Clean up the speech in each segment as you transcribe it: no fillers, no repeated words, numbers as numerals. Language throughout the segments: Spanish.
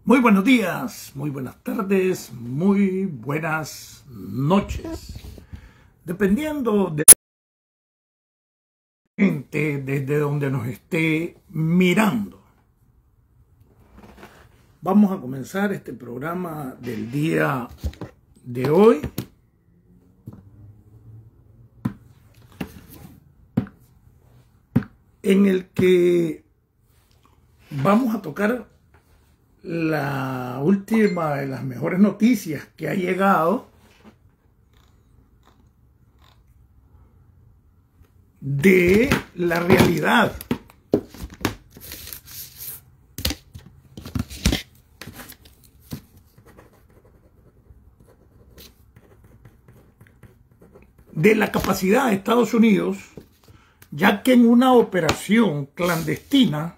Muy buenos días, muy buenas tardes, muy buenas noches. Dependiendo de la gente desde donde nos esté mirando. Vamos a comenzar este programa del día de hoy. En el que vamos a tocar la última de las mejores noticias que ha llegado de la realidad de la capacidad de Estados Unidos, ya que en una operación clandestina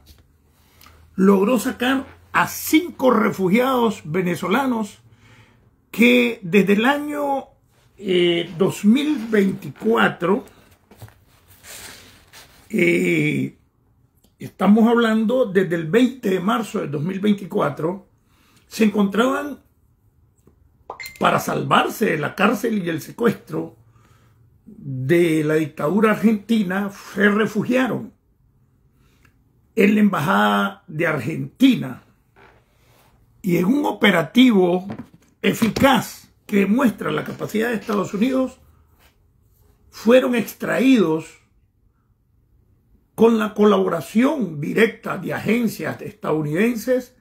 logró sacar a 5 refugiados venezolanos que desde el año 2024, estamos hablando desde el 20 de marzo de 2024, se encontraban, para salvarse de la cárcel y el secuestro de la dictadura argentina, se refugiaron en la embajada de Argentina. Y en un operativo eficaz que demuestra la capacidad de Estados Unidos, fueron extraídos con la colaboración directa de agencias estadounidenses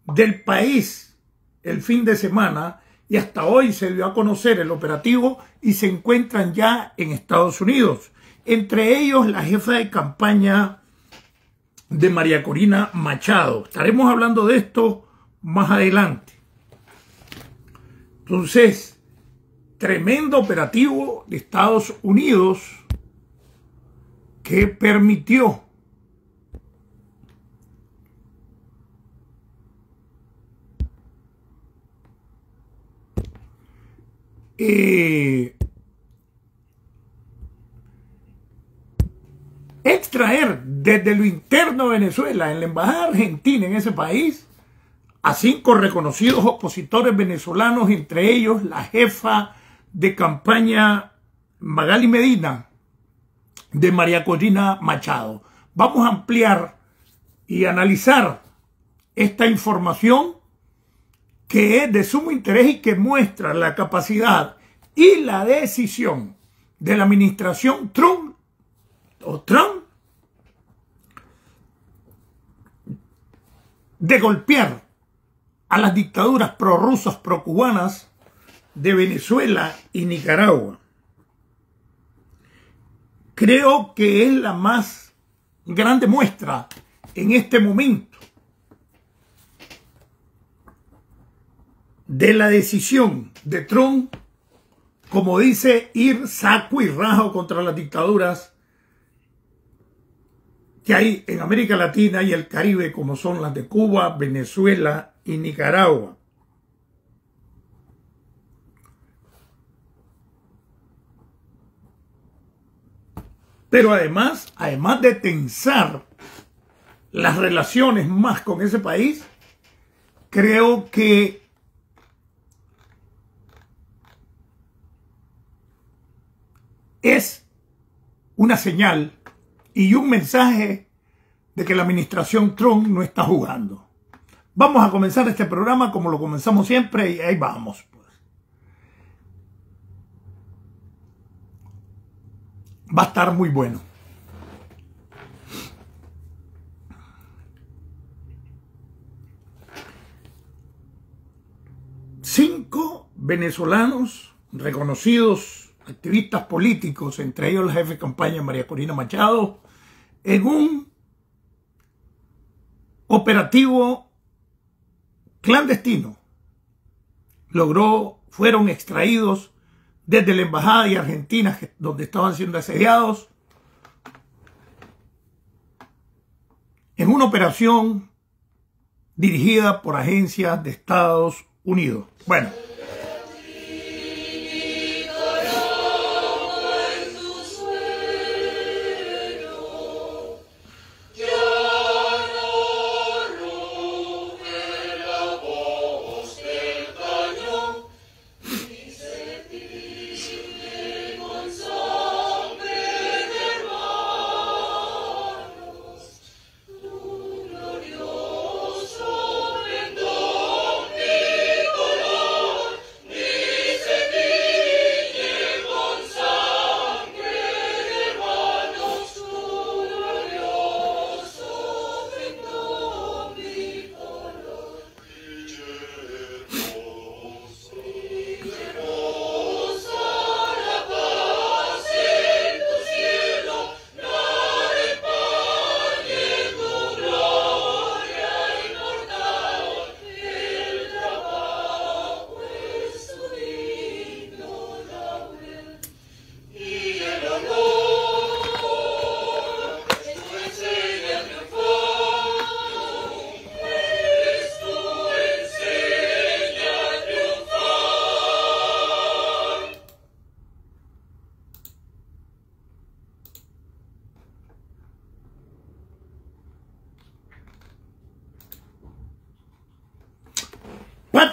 del país el fin de semana, y hasta hoy se dio a conocer el operativo y se encuentran ya en Estados Unidos. Entre ellos la jefa de campaña de María Corina Machado. Estaremos hablando de esto más adelante. Entonces, tremendo operativo de Estados Unidos que permitió extraer desde lo interno de Venezuela, en la embajada argentina en ese país, a 5 reconocidos opositores venezolanos, entre ellos la jefa de campaña Magali Medina de María Corina Machado. Vamos a ampliar y analizar esta información que es de sumo interés y que muestra la capacidad y la decisión de la administración Trump de golpear a las dictaduras prorrusas, procubanas de Venezuela y Nicaragua. Creo que es la más grande muestra en este momento de la decisión de Trump, como dice, ir saco y rajo contra las dictaduras que hay en América Latina y el Caribe, como son las de Cuba, Venezuela y Nicaragua. Pero además de tensar las relaciones más con ese país, creo que es una señal y un mensaje de que la administración Trump no está jugando. Vamos a comenzar este programa como lo comenzamos siempre y ahí vamos. Pues. Va a estar muy bueno. Cinco venezolanos reconocidos, activistas políticos, entre ellos la jefe de campaña María Corina Machado, en un operativo clandestino, fueron extraídos desde la embajada de Argentina, donde estaban siendo asediados, en una operación dirigida por agencias de Estados Unidos. Bueno, Ya no ruge la voz.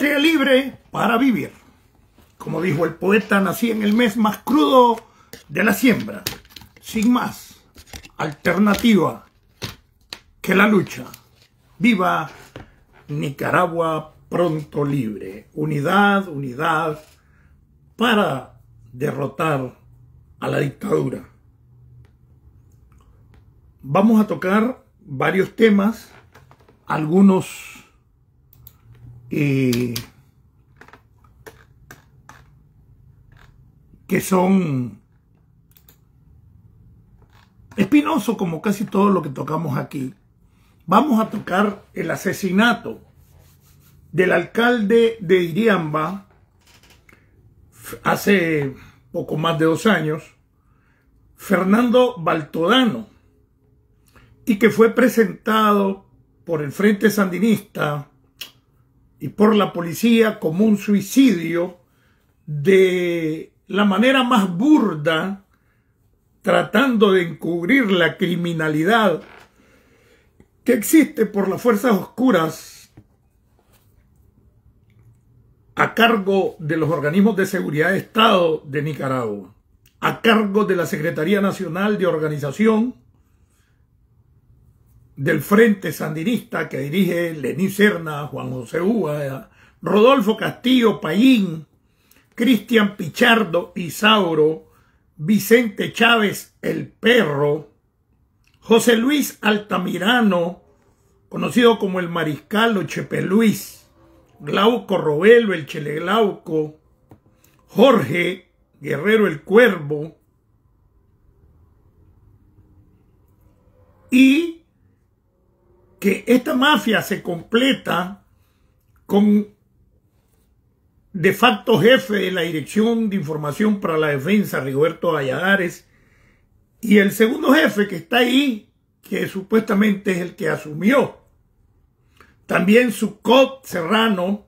Patria libre para vivir. Como dijo el poeta, nací en el mes más crudo de la siembra. Sin más alternativa que la lucha. Viva Nicaragua pronto libre. Unidad, unidad para derrotar a la dictadura. Vamos a tocar varios temas, algunos que son espinosos, como casi todo lo que tocamos aquí. Vamos a tocar el asesinato del alcalde de Iriamba hace poco más de 2 años, Fernando Baltodano, y que fue presentado por el Frente Sandinista y por la policía como un suicidio de la manera más burda, tratando de encubrir la criminalidad que existe por las fuerzas oscuras a cargo de los organismos de seguridad de Estado de Nicaragua, a cargo de la Secretaría Nacional de Organización del Frente Sandinista que dirige Lenín Serna, Juan José Uva, Rodolfo Castillo Payín, Cristian Pichardo Isauro, Vicente Chávez el Perro, José Luis Altamirano, conocido como el Mariscal o Chepe Luis, Glauco Robelo el Chele Glauco, Jorge Guerrero el Cuervo, y que esta mafia se completa con de facto jefe de la Dirección de Información para la Defensa, Rigoberto Valladares, y el segundo jefe que está ahí, que supuestamente es el que asumió. También Sucot Serrano,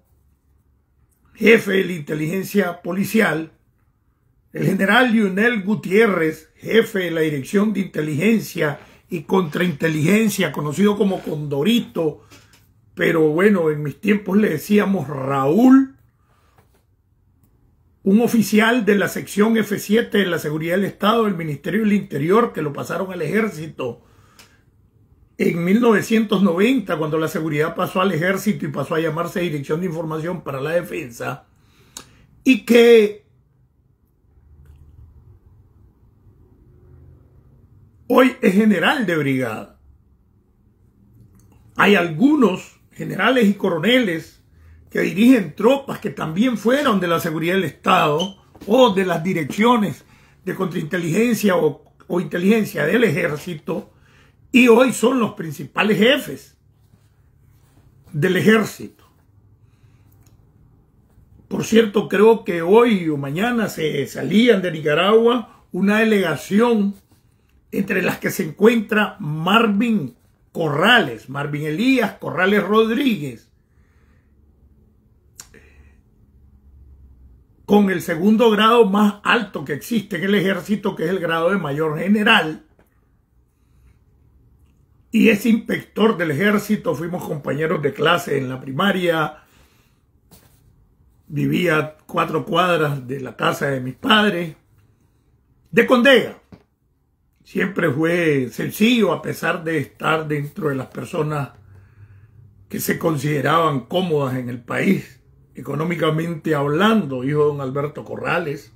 jefe de la inteligencia policial, el general Lionel Gutiérrez, jefe de la Dirección de Inteligencia y Contrainteligencia, conocido como Condorito, pero bueno, en mis tiempos le decíamos Raúl, un oficial de la sección F7 de la Seguridad del Estado del Ministerio del Interior, que lo pasaron al ejército en 1990, cuando la seguridad pasó al ejército y pasó a llamarse Dirección de Información para la Defensa, y que hoy es general de brigada. Hay algunos generales y coroneles que dirigen tropas que también fueron de la seguridad del Estado o de las direcciones de contrainteligencia o inteligencia del ejército, y hoy son los principales jefes del ejército. Por cierto, creo que hoy o mañana se salían de Nicaragua una delegación entre las que se encuentra Marvin Elías Corrales Rodríguez, con el segundo grado más alto que existe en el ejército, que es el grado de mayor general, y es inspector del ejército. Fuimos compañeros de clase en la primaria, vivía a 4 cuadras de la casa de mis padres, de Condega. Siempre fue sencillo, a pesar de estar dentro de las personas que se consideraban cómodas en el país, económicamente hablando, hijo de don Alberto Corrales.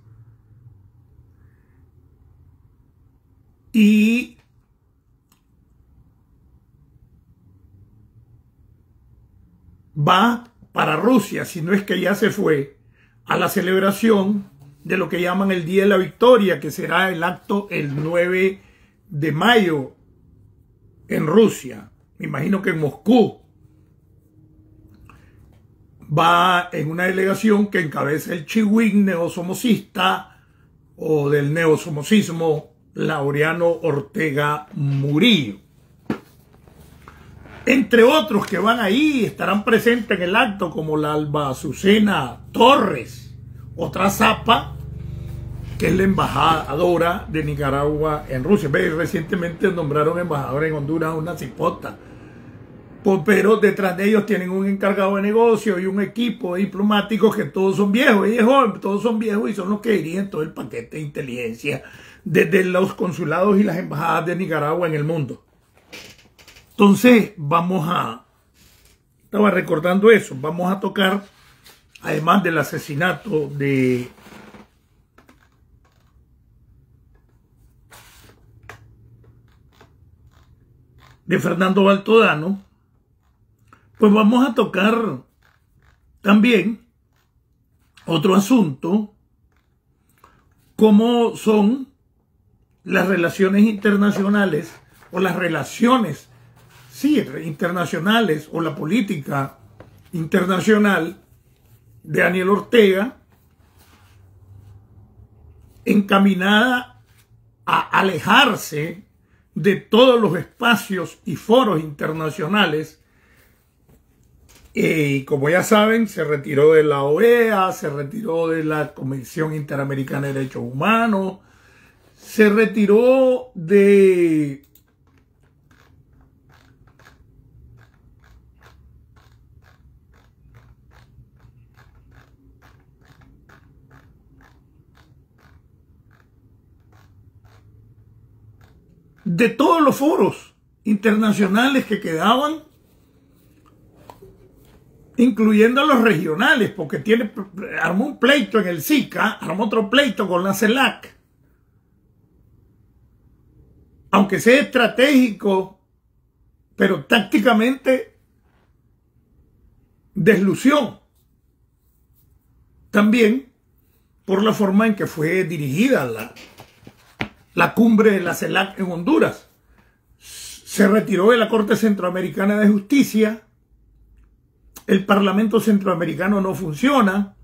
Y va para Rusia, si no es que ya se fue, a la celebración de lo que llaman el Día de la Victoria, que será el acto el 9 de mayo en Rusia. Me imagino que en Moscú. Va en una delegación que encabeza el chihuín neosomocista o del neosomocismo Laureano Ortega Murillo. Entre otros que van ahí, estarán presentes en el acto, como la Alba Azucena Torres, otra zapa, que es la embajadora de Nicaragua en Rusia. Recientemente nombraron embajadora en Honduras una cipota. pero detrás de ellos tienen un encargado de negocio y un equipo de diplomáticos que todos son viejos, y es joven, todos son viejos y son los que dirigen todo el paquete de inteligencia desde los consulados y las embajadas de Nicaragua en el mundo. Entonces, estaba recordando eso, vamos a tocar, además del asesinato de Fernando Baltodano, pues vamos a tocar también otro asunto, cómo son las relaciones internacionales o las relaciones, sí, internacionales o la política internacional de Daniel Ortega encaminada a alejarse de todos los espacios y foros internacionales. Y como ya saben, se retiró de la OEA, se retiró de la Convención Interamericana de Derechos Humanos, se retiró de todos los foros internacionales que quedaban, incluyendo los regionales, porque armó un pleito en el SICA, armó otro pleito con la CELAC. Aunque sea estratégico, pero tácticamente deslució. También por la forma en que fue dirigida la cumbre de la CELAC en Honduras. Se retiró de la Corte Centroamericana de Justicia. El Parlamento Centroamericano no funciona.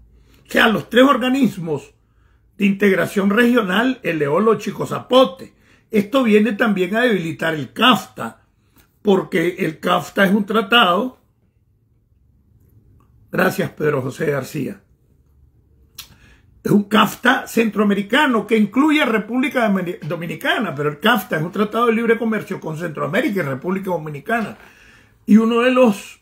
O sea, los tres organismos de integración regional, el Eolo, Chico Zapote. Esto viene también a debilitar el CAFTA, porque el CAFTA es un tratado. Gracias, Pedro José García. Es un CAFTA centroamericano que incluye a República Dominicana, pero el CAFTA es un tratado de libre comercio con Centroamérica y República Dominicana. Y uno de los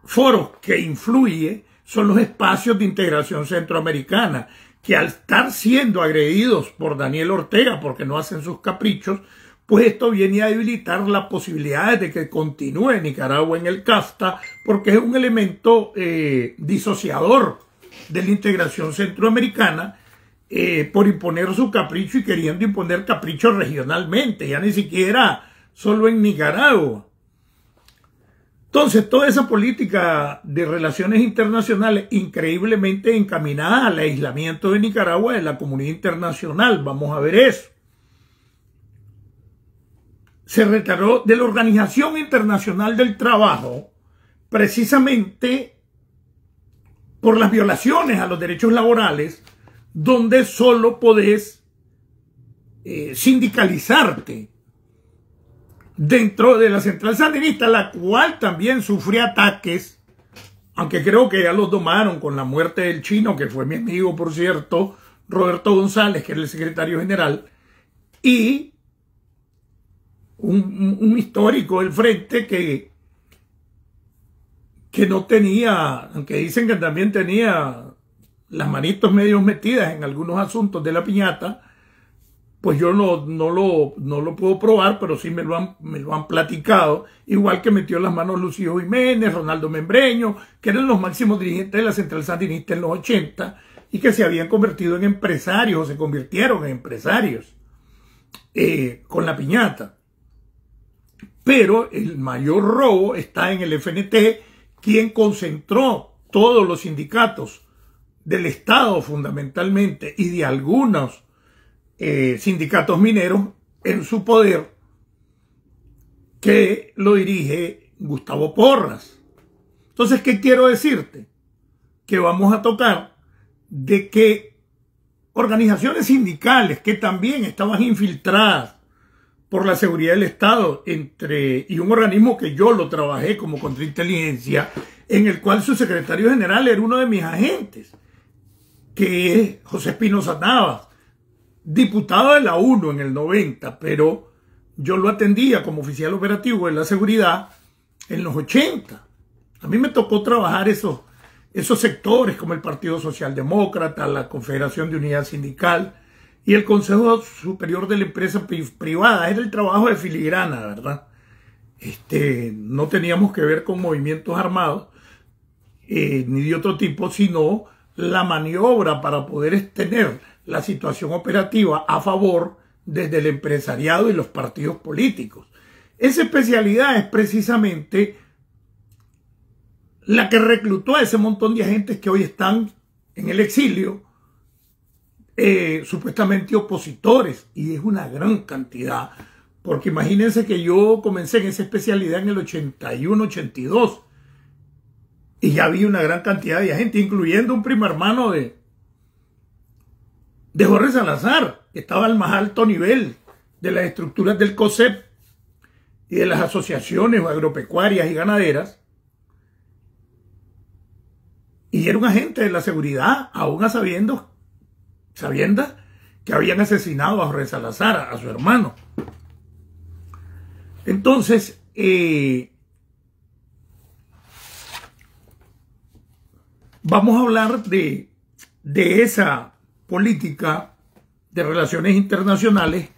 foros que influye son los espacios de integración centroamericana, que al estar siendo agredidos por Daniel Ortega porque no hacen sus caprichos, pues esto viene a debilitar las posibilidades de que continúe Nicaragua en el CAFTA, porque es un elemento disociador de la integración centroamericana por imponer su capricho y queriendo imponer caprichos regionalmente, ya ni siquiera solo en Nicaragua. Entonces, toda esa política de relaciones internacionales increíblemente encaminada al aislamiento de Nicaragua de la comunidad internacional, vamos a ver eso. Se retiró de la Organización Internacional del Trabajo precisamente por las violaciones a los derechos laborales, donde solo podés sindicalizarte dentro de la Central Sandinista, la cual también sufrió ataques, aunque creo que ya los domaron con la muerte del chino, que fue mi amigo, por cierto, Roberto González, que era el secretario general, y un histórico del frente que no tenía, aunque dicen que también tenía las manitos medio metidas en algunos asuntos de la piñata, pues yo no lo puedo probar, pero sí me lo han platicado, igual que metió las manos Lucio Jiménez, Ronaldo Membreño, que eran los máximos dirigentes de la Central Sandinista en los 80 y que se habían convertido en empresarios, o se convirtieron en empresarios con la piñata. Pero el mayor robo está en el FNT, quien concentró todos los sindicatos del Estado fundamentalmente y de algunos sindicatos mineros en su poder, que lo dirige Gustavo Porras. Entonces, ¿qué quiero decirte? Que vamos a tocar de que organizaciones sindicales que también estaban infiltradas por la seguridad del Estado y un organismo que yo lo trabajé como contrainteligencia, en el cual su secretario general era uno de mis agentes, que es José Espinosa Navas, diputado de la UNO en el 90, pero yo lo atendía como oficial operativo de la seguridad en los 80. A mí me tocó trabajar esos sectores como el Partido Socialdemócrata, la Confederación de Unidad Sindical y el Consejo Superior de la Empresa Privada. Era el trabajo de filigrana, ¿verdad? No teníamos que ver con movimientos armados ni de otro tipo, sino la maniobra para poder tener la situación operativa a favor desde el empresariado y los partidos políticos. Esa especialidad es precisamente la que reclutó a ese montón de agentes que hoy están en el exilio, supuestamente opositores, y es una gran cantidad, porque imagínense que yo comencé en esa especialidad en el 81-82 y ya había una gran cantidad de gente, incluyendo un primo hermano de Jorge Salazar, que estaba al más alto nivel de las estructuras del COSEP y de las asociaciones agropecuarias y ganaderas, y era un agente de la seguridad, aún a sabiendas que habían asesinado a Jorge Salazar, a su hermano. Entonces, vamos a hablar de esa política de relaciones internacionales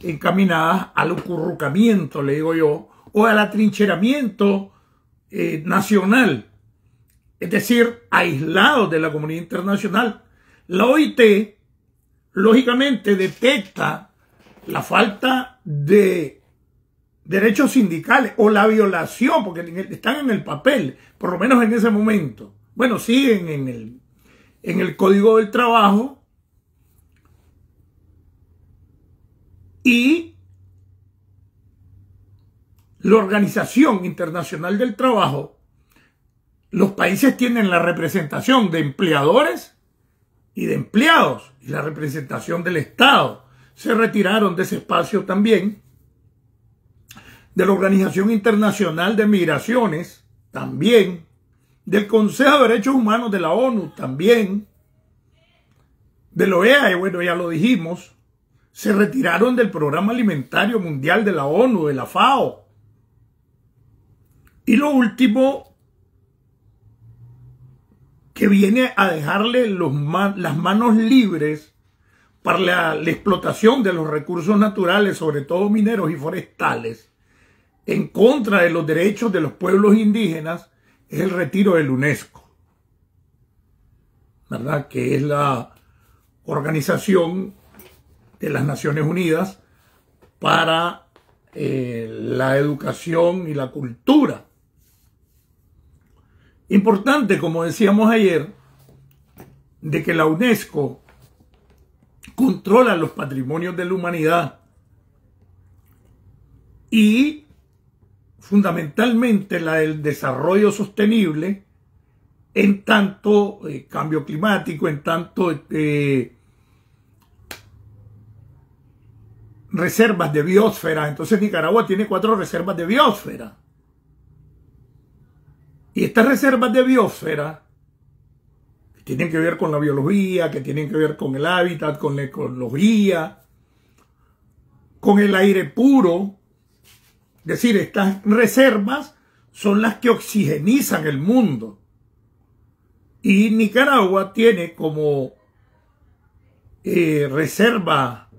encaminadas al acurrucamiento, le digo yo, o al atrincheramiento nacional, es decir, aislados de la comunidad internacional. La OIT, lógicamente, detecta la falta de derechos sindicales o la violación, porque están en el papel, por lo menos en ese momento. Bueno, siguen en el Código del Trabajo y la Organización Internacional del Trabajo. Los países tienen la representación de empleadores y de empleados y la representación del Estado. Se retiraron de ese espacio también, de la Organización Internacional de Migraciones también, del Consejo de Derechos Humanos de la ONU también, de la OEA, y bueno, ya lo dijimos, se retiraron del Programa Alimentario Mundial de la ONU, de la FAO. Y lo último, que viene a dejarle las manos libres para la explotación de los recursos naturales, sobre todo mineros y forestales, en contra de los derechos de los pueblos indígenas, es el retiro del UNESCO, ¿verdad? Que es la Organización de las Naciones Unidas para la educación y la cultura. Importante, como decíamos ayer, de que la UNESCO controla los patrimonios de la humanidad y fundamentalmente la del desarrollo sostenible, en tanto cambio climático, en tanto reservas de biosfera. Entonces Nicaragua tiene 4 reservas de biosfera. Y estas reservas de biosfera, que tienen que ver con la biología, que tienen que ver con el hábitat, con la ecología, con el aire puro, es decir, estas reservas son las que oxigenizan el mundo. Y Nicaragua tiene como reserva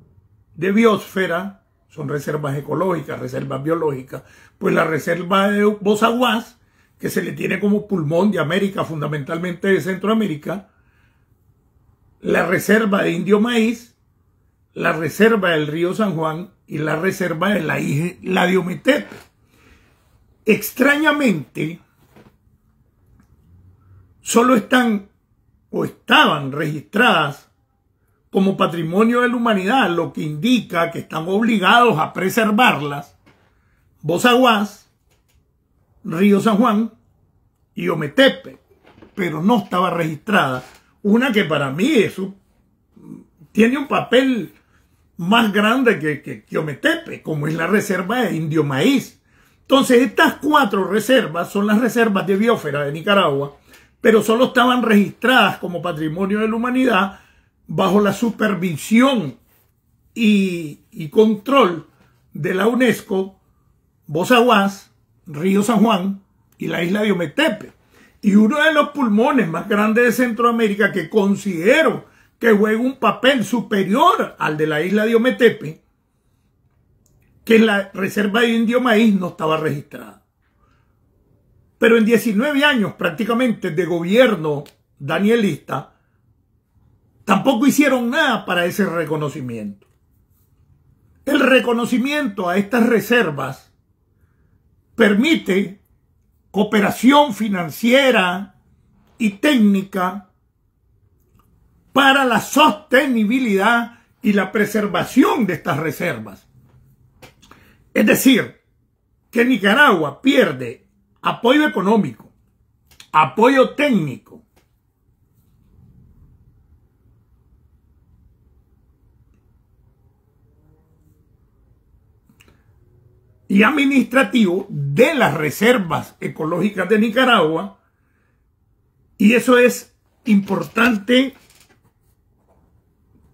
de biosfera, son reservas ecológicas, reservas biológicas, pues la reserva de Bozaguas, que se le tiene como pulmón de América, fundamentalmente de Centroamérica, la reserva de Indio Maíz, la reserva del río San Juan y la reserva de la isla de Ometepe. Extrañamente, solo están o estaban registradas como patrimonio de la humanidad, lo que indica que están obligados a preservarlas Bozaguas, Río San Juan y Ometepe, pero no estaba registrada una que para mí tiene un papel más grande que Ometepe, como es la reserva de Indio Maíz. Entonces estas 4 reservas son las reservas de biosfera de Nicaragua, pero solo estaban registradas como patrimonio de la humanidad bajo la supervisión y control de la UNESCO, Bozaguas, Río San Juan y la isla de Ometepe. Y uno de los pulmones más grandes de Centroamérica, que considero que juega un papel superior al de la isla de Ometepe, que en la reserva de Indio Maíz no estaba registrada. Pero en 19 años prácticamente de gobierno danielista, tampoco hicieron nada para ese reconocimiento. El reconocimiento a estas reservas permite cooperación financiera y técnica para la sostenibilidad y la preservación de estas reservas. Es decir, que Nicaragua pierde apoyo económico, apoyo técnico, y administrativo de las reservas ecológicas de Nicaragua, y eso es importante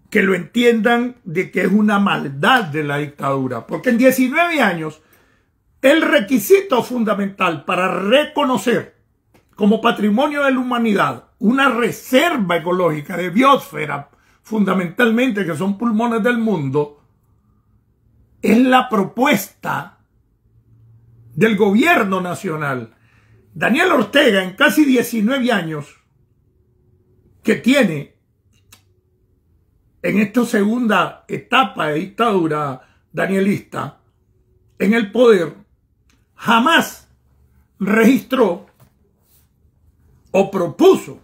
que lo entiendan, de que es una maldad de la dictadura, porque en 19 años el requisito fundamental para reconocer como patrimonio de la humanidad una reserva ecológica de biosfera, fundamentalmente que son pulmones del mundo, es la propuesta del gobierno nacional. Daniel Ortega, en casi 19 años que tiene en esta segunda etapa de dictadura danielista en el poder, jamás registró o propuso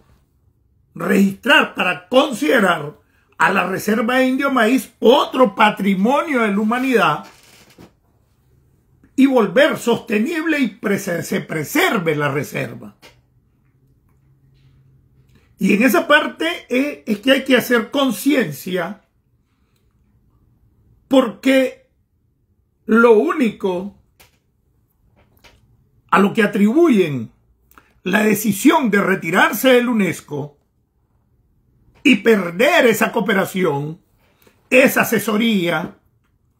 registrar para considerar a la reserva de Indio Maíz otro patrimonio de la humanidad y volver sostenible y se preserve la reserva. Y en esa parte es que hay que hacer conciencia, porque lo único a lo que atribuyen la decisión de retirarse del UNESCO y perder esa cooperación, esa asesoría,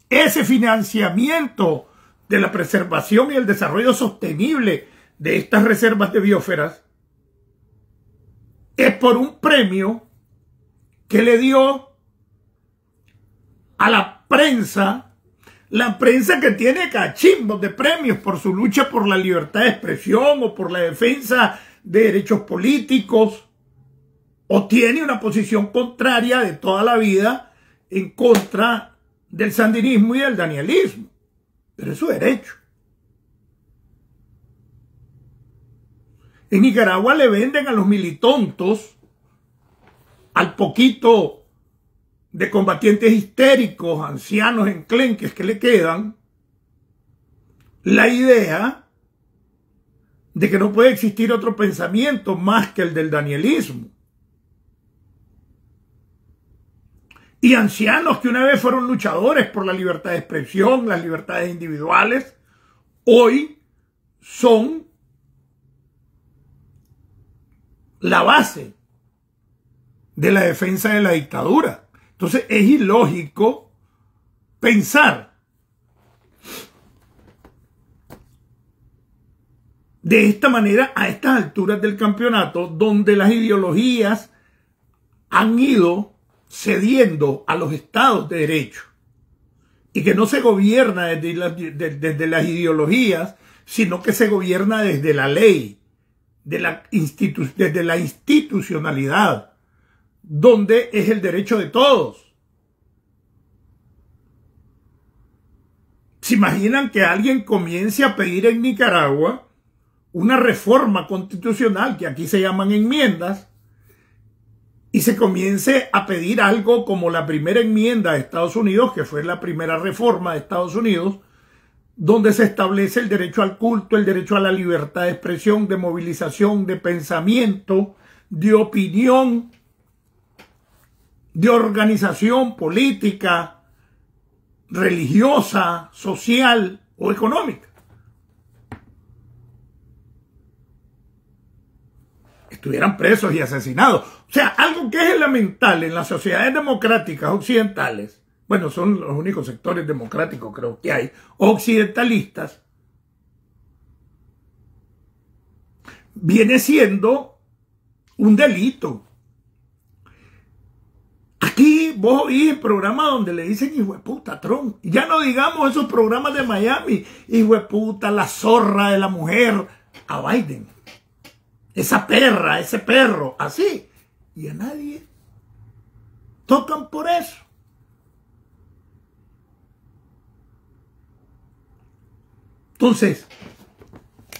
ese financiamiento de la preservación y el desarrollo sostenible de estas reservas de biosferas, es por un premio que le dio a la prensa que tiene cachimbos de premios por su lucha por la libertad de expresión o por la defensa de derechos políticos, o tiene una posición contraria de toda la vida en contra del sandinismo y del danielismo. Pero es su derecho. En Nicaragua le venden a los militontos, al poquito de combatientes histéricos, ancianos enclenques que le quedan, la idea de que no puede existir otro pensamiento más que el del danielismo. Y ancianos que una vez fueron luchadores por la libertad de expresión, las libertades individuales, hoy son la base de la defensa de la dictadura. Entonces es ilógico pensar de esta manera a estas alturas del campeonato, donde las ideologías han ido cediendo a los estados de derecho y que no se gobierna desde las ideologías, sino que se gobierna desde la ley, desde la institucionalidad, donde es el derecho de todos. ¿Se imaginan que alguien comience a pedir en Nicaragua una reforma constitucional, que aquí se llaman enmiendas, y se comience a pedir algo como la primera enmienda de Estados Unidos, que fue la primera reforma de Estados Unidos, donde se establece el derecho al culto, el derecho a la libertad de expresión, de movilización, de pensamiento, de opinión, de organización política, religiosa, social o económica? Estuvieran presos y asesinados. O sea, algo que es elemental en las sociedades democráticas occidentales bueno, son los únicos sectores democráticos creo que hay, occidentalistas, viene siendo un delito. Aquí vos oís el programa donde le dicen hijueputa Trump. Ya no digamos esos programas de Miami, hijueputa, la zorra de la mujer, a Biden. Esa perra, ese perro, así. Y a nadie tocan por eso. Entonces,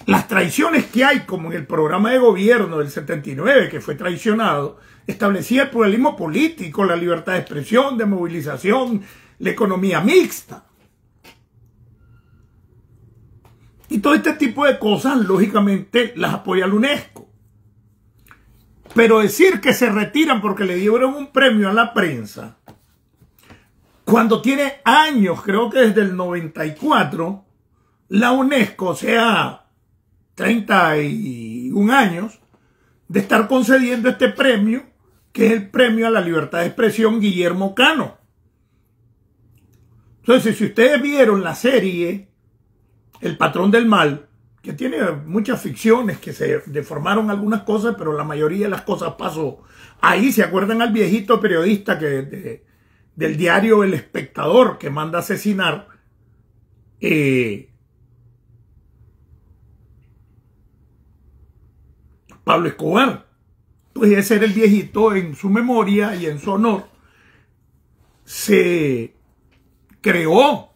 las traiciones que hay, como en el programa de gobierno del 79, que fue traicionado, establecía el pluralismo político, la libertad de expresión, de movilización, la economía mixta. Y todo este tipo de cosas, lógicamente, las apoya la UNESCO. Pero decir que se retiran porque le dieron un premio a la prensa, cuando tiene años, creo que desde el 94, la UNESCO, o sea, 31 años, de estar concediendo este premio, que es el premio a la libertad de expresión Guillermo Cano. Entonces, si ustedes vieron la serie El Patrón del Mal, que tiene muchas ficciones, que se deformaron algunas cosas, pero la mayoría de las cosas pasó. Ahí se acuerdan al viejito periodista del diario El Espectador, que manda a asesinar Pablo Escobar. Pues ese era el viejito, en su memoria y en su honor se creó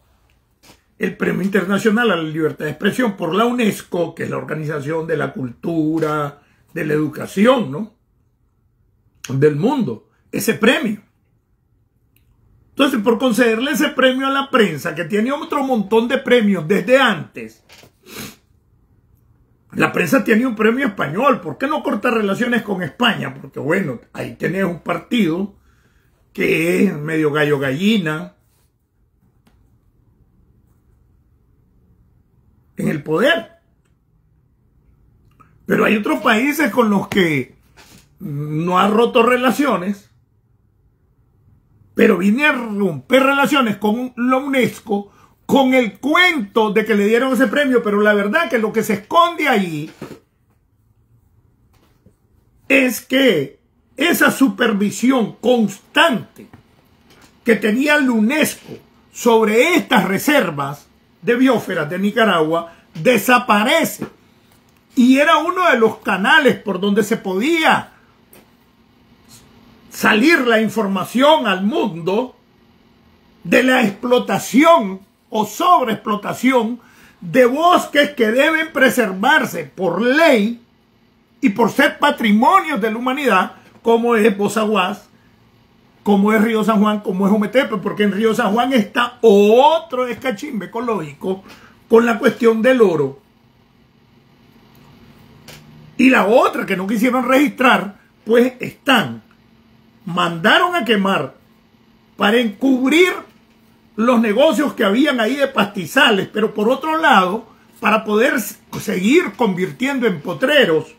el Premio Internacional a la Libertad de Expresión por la UNESCO, que es la organización de la cultura, de la educación, ¿no?, del mundo, ese premio. Entonces, por concederle ese premio a la prensa, que tiene otro montón de premios desde antes, la prensa tiene un premio español. ¿Por qué no cortar relaciones con España? Porque, bueno, ahí tenés un partido que es medio gallo gallina en el poder. Pero hay otros países con los que no ha roto relaciones, pero viene a romper relaciones con la UNESCO con el cuento de que le dieron ese premio, pero la verdad que lo que se esconde ahí es que esa supervisión constante que tenía la UNESCO sobre estas reservas de biosferas de Nicaragua desaparece. Y era uno de los canales por donde se podía salir la información al mundo de la explotación o sobreexplotación de bosques que deben preservarse por ley y por ser patrimonios de la humanidad, como es Bozaguas, como es Río San Juan, como es Ometepe, porque en Río San Juan está otro escachimbe ecológico con la cuestión del oro. Y la otra que no quisieron registrar, pues mandaron a quemar para encubrir los negocios que habían ahí de pastizales, pero por otro lado, para poder seguir convirtiendo en potreros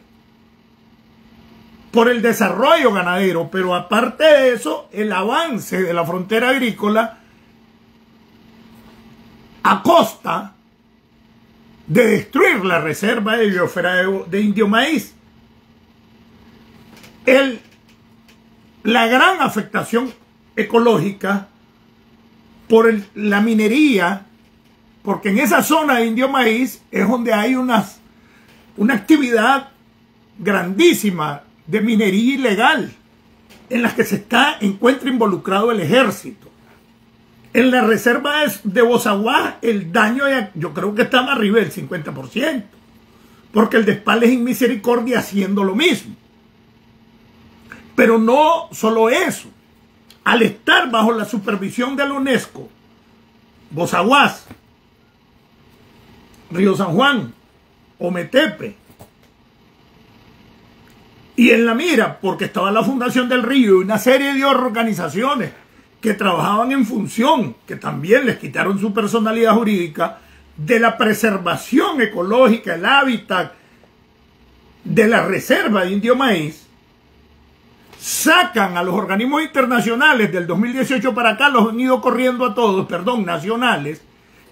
por el desarrollo ganadero. Pero aparte de eso, el avance de la frontera agrícola a costa de destruir la reserva de biosfera de Indio Maíz. La gran afectación ecológica por la minería, porque en esa zona de Indio Maíz es donde hay una actividad grandísima de minería ilegal, en la que se encuentra involucrado el ejército. En la reserva de Bozaguas el daño yo creo que está más arriba del 50%, porque el Despal es en Misericordia haciendo lo mismo. Pero no solo eso, al estar bajo la supervisión de la UNESCO, Bozaguas, Río San Juan, Ometepe, y en la mira, porque estaba la Fundación del Río y una serie de organizaciones que trabajaban en función, que también les quitaron su personalidad jurídica, de la preservación ecológica, el hábitat de la reserva de Indio Maíz, sacan a los organismos internacionales del 2018 para acá, los han ido corriendo a todos, perdón, nacionales,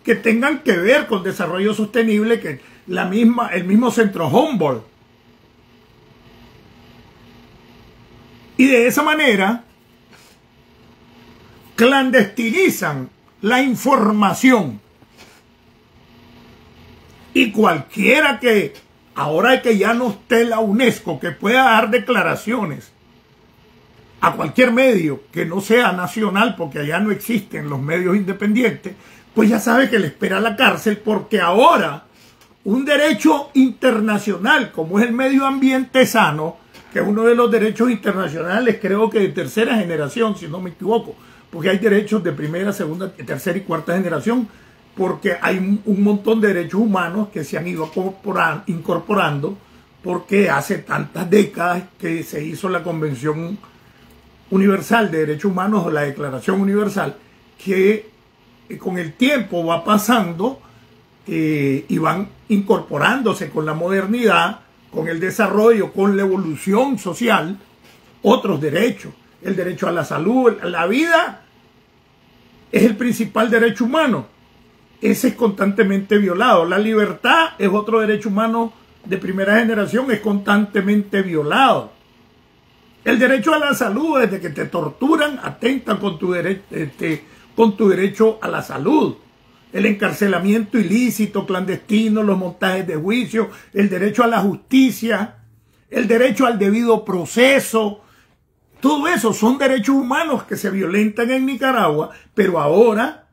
que tengan que ver con desarrollo sostenible, que el mismo Centro Humboldt. Y de esa manera clandestinizan la información. Y cualquiera que, ahora que ya no esté la UNESCO, que pueda dar declaraciones a cualquier medio que no sea nacional, porque allá no existen los medios independientes, pues ya sabe que le espera la cárcel, porque ahora un derecho internacional como es el medio ambiente sano, que es uno de los derechos internacionales, creo que de tercera generación, si no me equivoco, porque hay derechos de primera, segunda, tercera y cuarta generación, porque hay un montón de derechos humanos que se han ido incorporando, porque hace tantas décadas que se hizo la Convención Universal de Derechos Humanos o la Declaración Universal, que con el tiempo va pasando y van incorporándose con la modernidad, con el desarrollo, con la evolución social, otros derechos. El derecho a la salud, a la vida, es el principal derecho humano. Ese es constantemente violado. La libertad es otro derecho humano de primera generación, es constantemente violado. El derecho a la salud, desde que te torturan, atentan con tu derecho a la salud. El encarcelamiento ilícito, clandestino, los montajes de juicio, el derecho a la justicia, el derecho al debido proceso. Todo eso son derechos humanos que se violentan en Nicaragua, pero ahora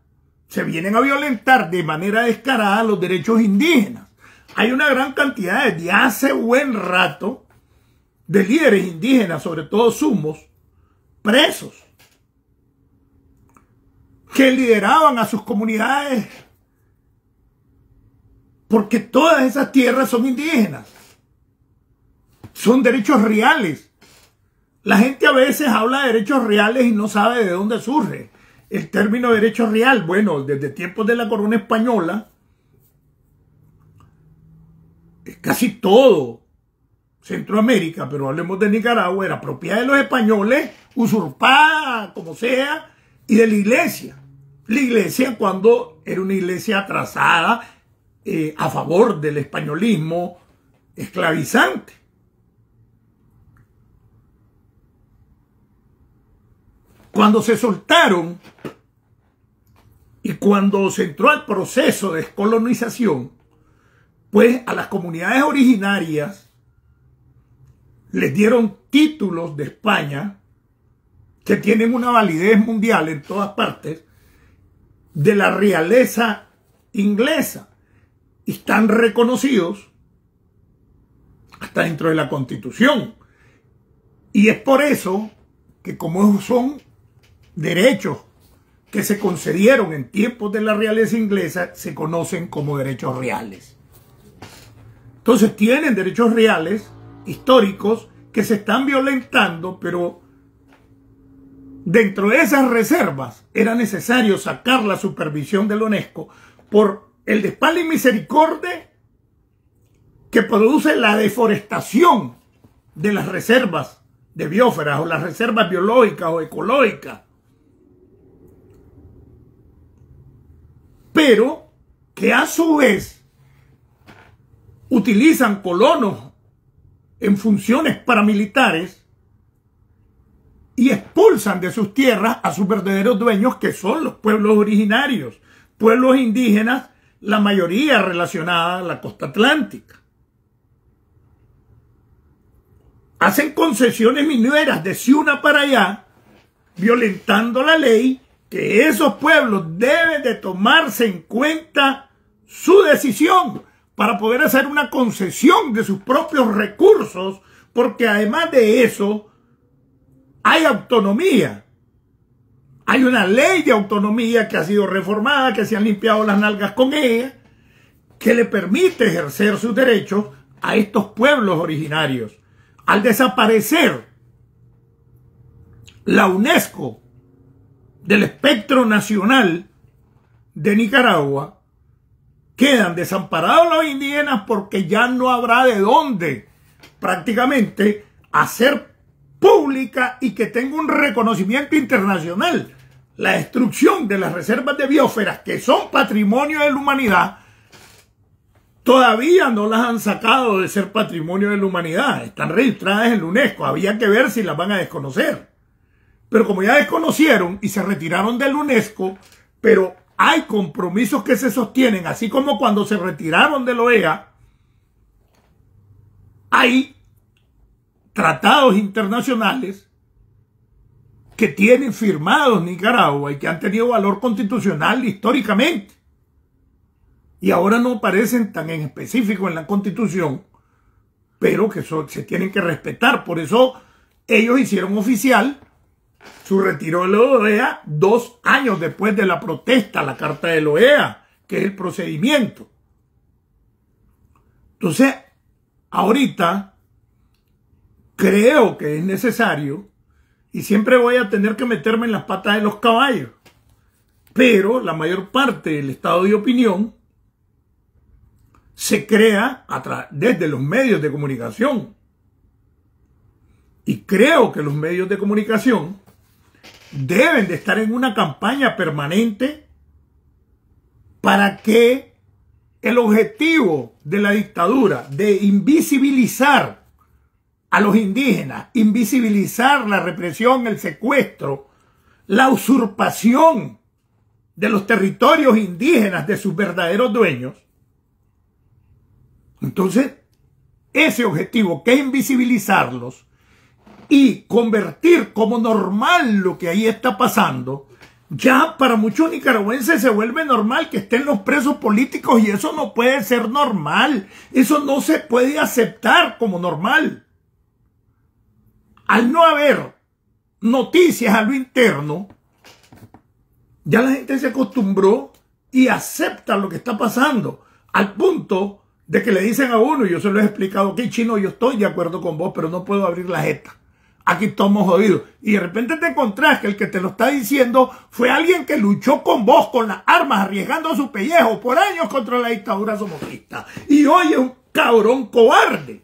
se vienen a violentar de manera descarada los derechos indígenas. Hay una gran cantidad desde hace buen rato de líderes indígenas, sobre todo sumos, presos, que lideraban a sus comunidades, porque todas esas tierras son indígenas, son derechos reales. La gente a veces habla de derechos reales y no sabe de dónde surge el término derecho real. Bueno, desde tiempos de la corona española, casi todo Centroamérica, pero hablemos de Nicaragua, era propiedad de los españoles, usurpada, como sea, y de la iglesia. La iglesia, cuando era una iglesia atrasada a favor del españolismo esclavizante. Cuando se soltaron y cuando se entró al proceso de descolonización, pues a las comunidades originarias les dieron títulos de España que tienen una validez mundial en todas partes, de la realeza inglesa, y están reconocidos hasta dentro de la Constitución. Y es por eso que, como son derechos que se concedieron en tiempos de la realeza inglesa, se conocen como derechos reales. Entonces tienen derechos reales, históricos, que se están violentando, pero dentro de esas reservas era necesario sacar la supervisión de la UNESCO por el despalde y misericordia que produce la deforestación de las reservas de biosferas o las reservas biológicas o ecológicas. Pero que a su vez utilizan colonos en funciones paramilitares y expulsan de sus tierras a sus verdaderos dueños, que son los pueblos originarios, pueblos indígenas, la mayoría relacionada a la costa atlántica. Hacen concesiones mineras de Ciuna para allá, violentando la ley, que esos pueblos deben de tomarse en cuenta su decisión para poder hacer una concesión de sus propios recursos, porque además de eso hay autonomía. Hay una ley de autonomía que ha sido reformada, que se han limpiado las nalgas con ella, que le permite ejercer sus derechos a estos pueblos originarios. Al desaparecer la UNESCO del espectro nacional de Nicaragua, quedan desamparados los indígenas, porque ya no habrá de dónde prácticamente hacer pública y que tenga un reconocimiento internacional. La destrucción de las reservas de biosferas, que son patrimonio de la humanidad, todavía no las han sacado de ser patrimonio de la humanidad. Están registradas en la UNESCO. Había que ver si las van a desconocer. Pero como ya desconocieron y se retiraron de la UNESCO, pero hay compromisos que se sostienen, así como cuando se retiraron de la OEA, hay tratados internacionales que tienen firmados Nicaragua y que han tenido valor constitucional históricamente. Y ahora no aparecen tan en específico en la Constitución, pero que se tienen que respetar. Por eso ellos hicieron oficial su retiro de la OEA 2 años después de la protesta, la Carta de la OEA, que es el procedimiento. Entonces, ahorita creo que es necesario, y siempre voy a tener que meterme en las patas de los caballos, pero la mayor parte del estado de opinión se crea desde los medios de comunicación. Y creo que los medios de comunicación deben de estar en una campaña permanente para que el objetivo de la dictadura de invisibilizar a los indígenas, invisibilizar la represión, el secuestro, la usurpación de los territorios indígenas de sus verdaderos dueños. Entonces, ese objetivo, que es invisibilizarlos y convertir como normal lo que ahí está pasando, ya para muchos nicaragüenses se vuelve normal que estén los presos políticos, y eso no puede ser normal. Eso no se puede aceptar como normal. Al no haber noticias a lo interno, ya la gente se acostumbró y acepta lo que está pasando, al punto de que le dicen a uno, y yo se lo he explicado, ok, chino, yo estoy de acuerdo con vos, pero no puedo abrir la jeta. Aquí estamos jodidos. Y de repente te encontrás que el que te lo está diciendo fue alguien que luchó con vos, con las armas, arriesgando su pellejo por años contra la dictadura somotrista. Y hoy es un cabrón cobarde.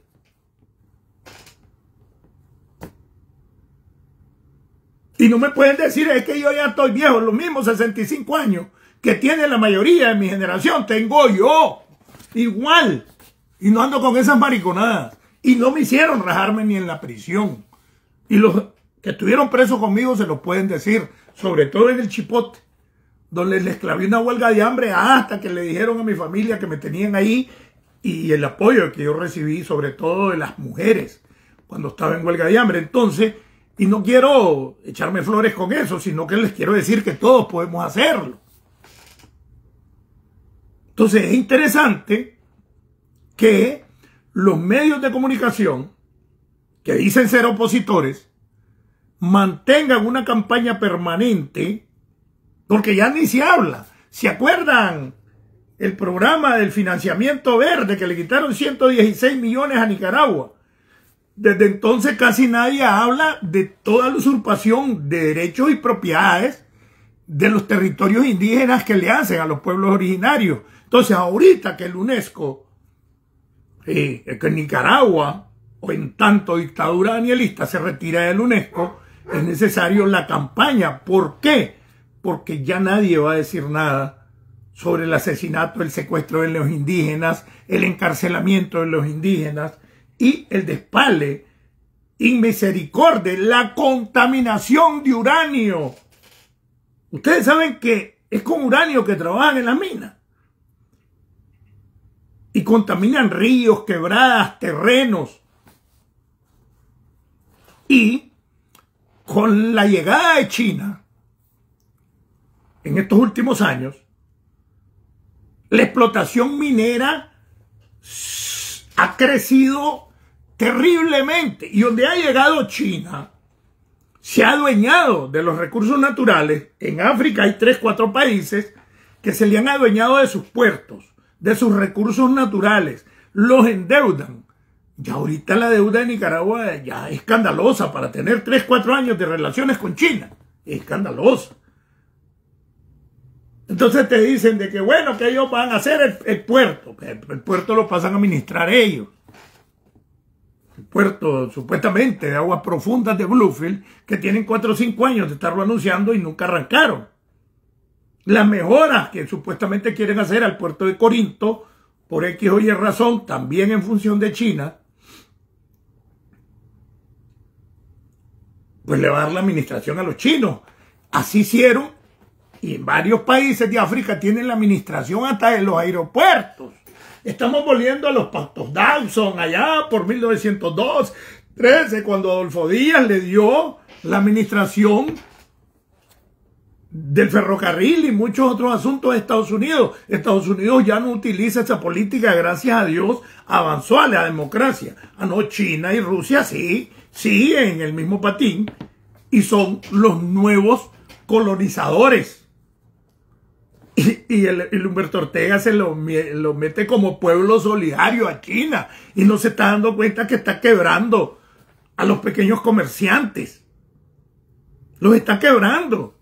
Y no me pueden decir, es que yo ya estoy viejo, los mismos 65 años que tiene la mayoría de mi generación, tengo yo. Igual. Y no ando con esas mariconadas. Y no me hicieron rajarme ni en la prisión. Y los que estuvieron presos conmigo se lo pueden decir, sobre todo en el Chipote, donde les clavé una huelga de hambre hasta que le dijeron a mi familia que me tenían ahí, y el apoyo que yo recibí, sobre todo de las mujeres, cuando estaba en huelga de hambre. Entonces, y no quiero echarme flores con eso, sino que les quiero decir que todos podemos hacerlo. Entonces, es interesante que los medios de comunicación que dicen ser opositores mantengan una campaña permanente, porque ya ni se habla. ¿Se acuerdan el programa del financiamiento verde que le quitaron 116 millones a Nicaragua? Desde entonces casi nadie habla de toda la usurpación de derechos y propiedades de los territorios indígenas que le hacen a los pueblos originarios. Entonces, ahorita que el UNESCO, que Nicaragua, o en tanto dictadura danielista, se retira del UNESCO, es necesario la campaña. ¿Por qué? Porque ya nadie va a decir nada sobre el asesinato, el secuestro de los indígenas, el encarcelamiento de los indígenas y el despale inmisericordia, la contaminación de uranio. Ustedes saben que es con uranio que trabajan en las minas. Y contaminan ríos, quebradas, terrenos. Y con la llegada de China, en estos últimos años, la explotación minera ha crecido terriblemente. Y donde ha llegado China, se ha adueñado de los recursos naturales. En África hay 3, 4 países que se le han adueñado de sus puertos, de sus recursos naturales, los endeudan. Ya ahorita la deuda de Nicaragua ya es escandalosa para tener 3, 4 años de relaciones con China. Es escandalosa. Entonces te dicen de que bueno, que ellos van a hacer el puerto. El puerto lo pasan a administrar ellos. puerto supuestamente de aguas profundas de Bluefield, que tienen 4 o 5 años de estarlo anunciando y nunca arrancaron. Las mejoras que supuestamente quieren hacer al puerto de Corinto, por X o Y razón, también en función de China, pues le va a dar la administración a los chinos. Así hicieron, y en varios países de África tienen la administración hasta en los aeropuertos. Estamos volviendo a los pactos Dawson allá por 1902, 13, cuando Adolfo Díaz le dio la administración del ferrocarril y muchos otros asuntos a Estados Unidos. Estados Unidos ya no utiliza esa política, gracias a Dios, avanzó a la democracia. No, China y Rusia sí, siguen el mismo patín y son los nuevos colonizadores. Y el Humberto Ortega se lo mete como pueblo solidario a China y no se está dando cuenta que está quebrando a los pequeños comerciantes. Los está quebrando.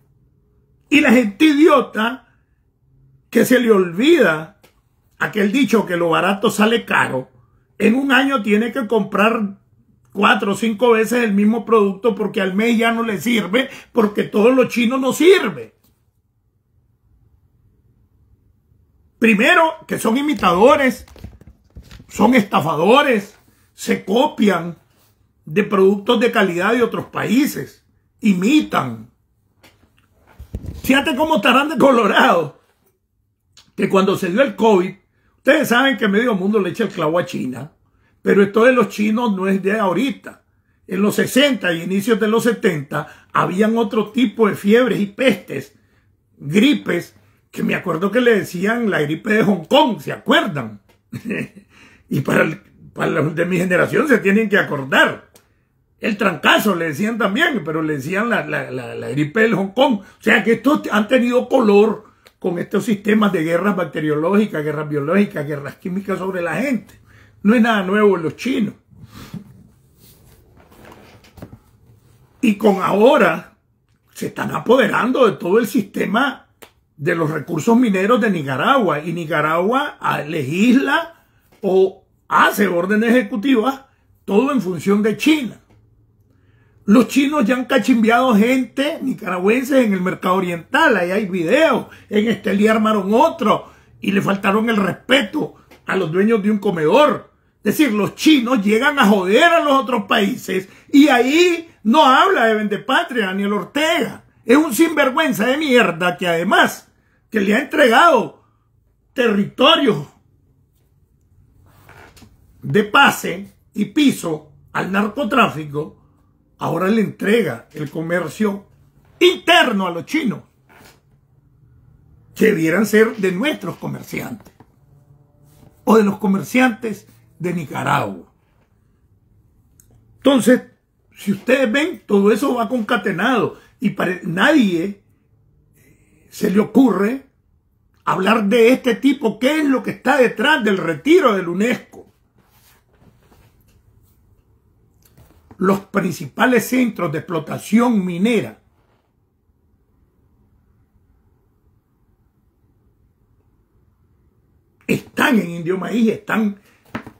Y la gente idiota que se le olvida aquel dicho que lo barato sale caro, en un año tiene que comprar 4 o 5 veces el mismo producto porque al mes ya no le sirve, porque todo lo chino no sirve. Primero, que son imitadores, son estafadores, se copian de productos de calidad de otros países, imitan. Fíjate cómo estarán de colorado, que cuando se dio el COVID, ustedes saben que medio mundo le echa el clavo a China, pero esto de los chinos no es de ahorita. En los 60 y inicios de los 70 habían otro tipo de fiebres y pestes, gripes, que me acuerdo que le decían la gripe de Hong Kong, ¿se acuerdan? Y para los de mi generación se tienen que acordar. El trancazo le decían también, pero le decían la gripe del Hong Kong. O sea que estos han tenido color con estos sistemas de guerras bacteriológicas, guerras biológicas, guerras químicas sobre la gente. No es nada nuevo en los chinos. Y con ahora se están apoderando de todo el sistema de los recursos mineros de Nicaragua, y Nicaragua legisla o hace órdenes ejecutivas todo en función de China. Los chinos ya han cachimbeado gente nicaragüenses en el mercado oriental, ahí hay videos, en Estelí armaron otro y le faltaron el respeto a los dueños de un comedor. Es decir, los chinos llegan a joder a los otros países y ahí no habla de Vendepatria Daniel Ortega. Es un sinvergüenza de mierda que además que le ha entregado territorios de pase y piso al narcotráfico, ahora le entrega el comercio interno a los chinos, que debieran ser de nuestros comerciantes o de los comerciantes de Nicaragua. Entonces, si ustedes ven, todo eso va concatenado y nadie se le ocurre hablar de este tipo, qué es lo que está detrás del retiro del UNESCO. Los principales centros de explotación minera están en Indio Maíz, están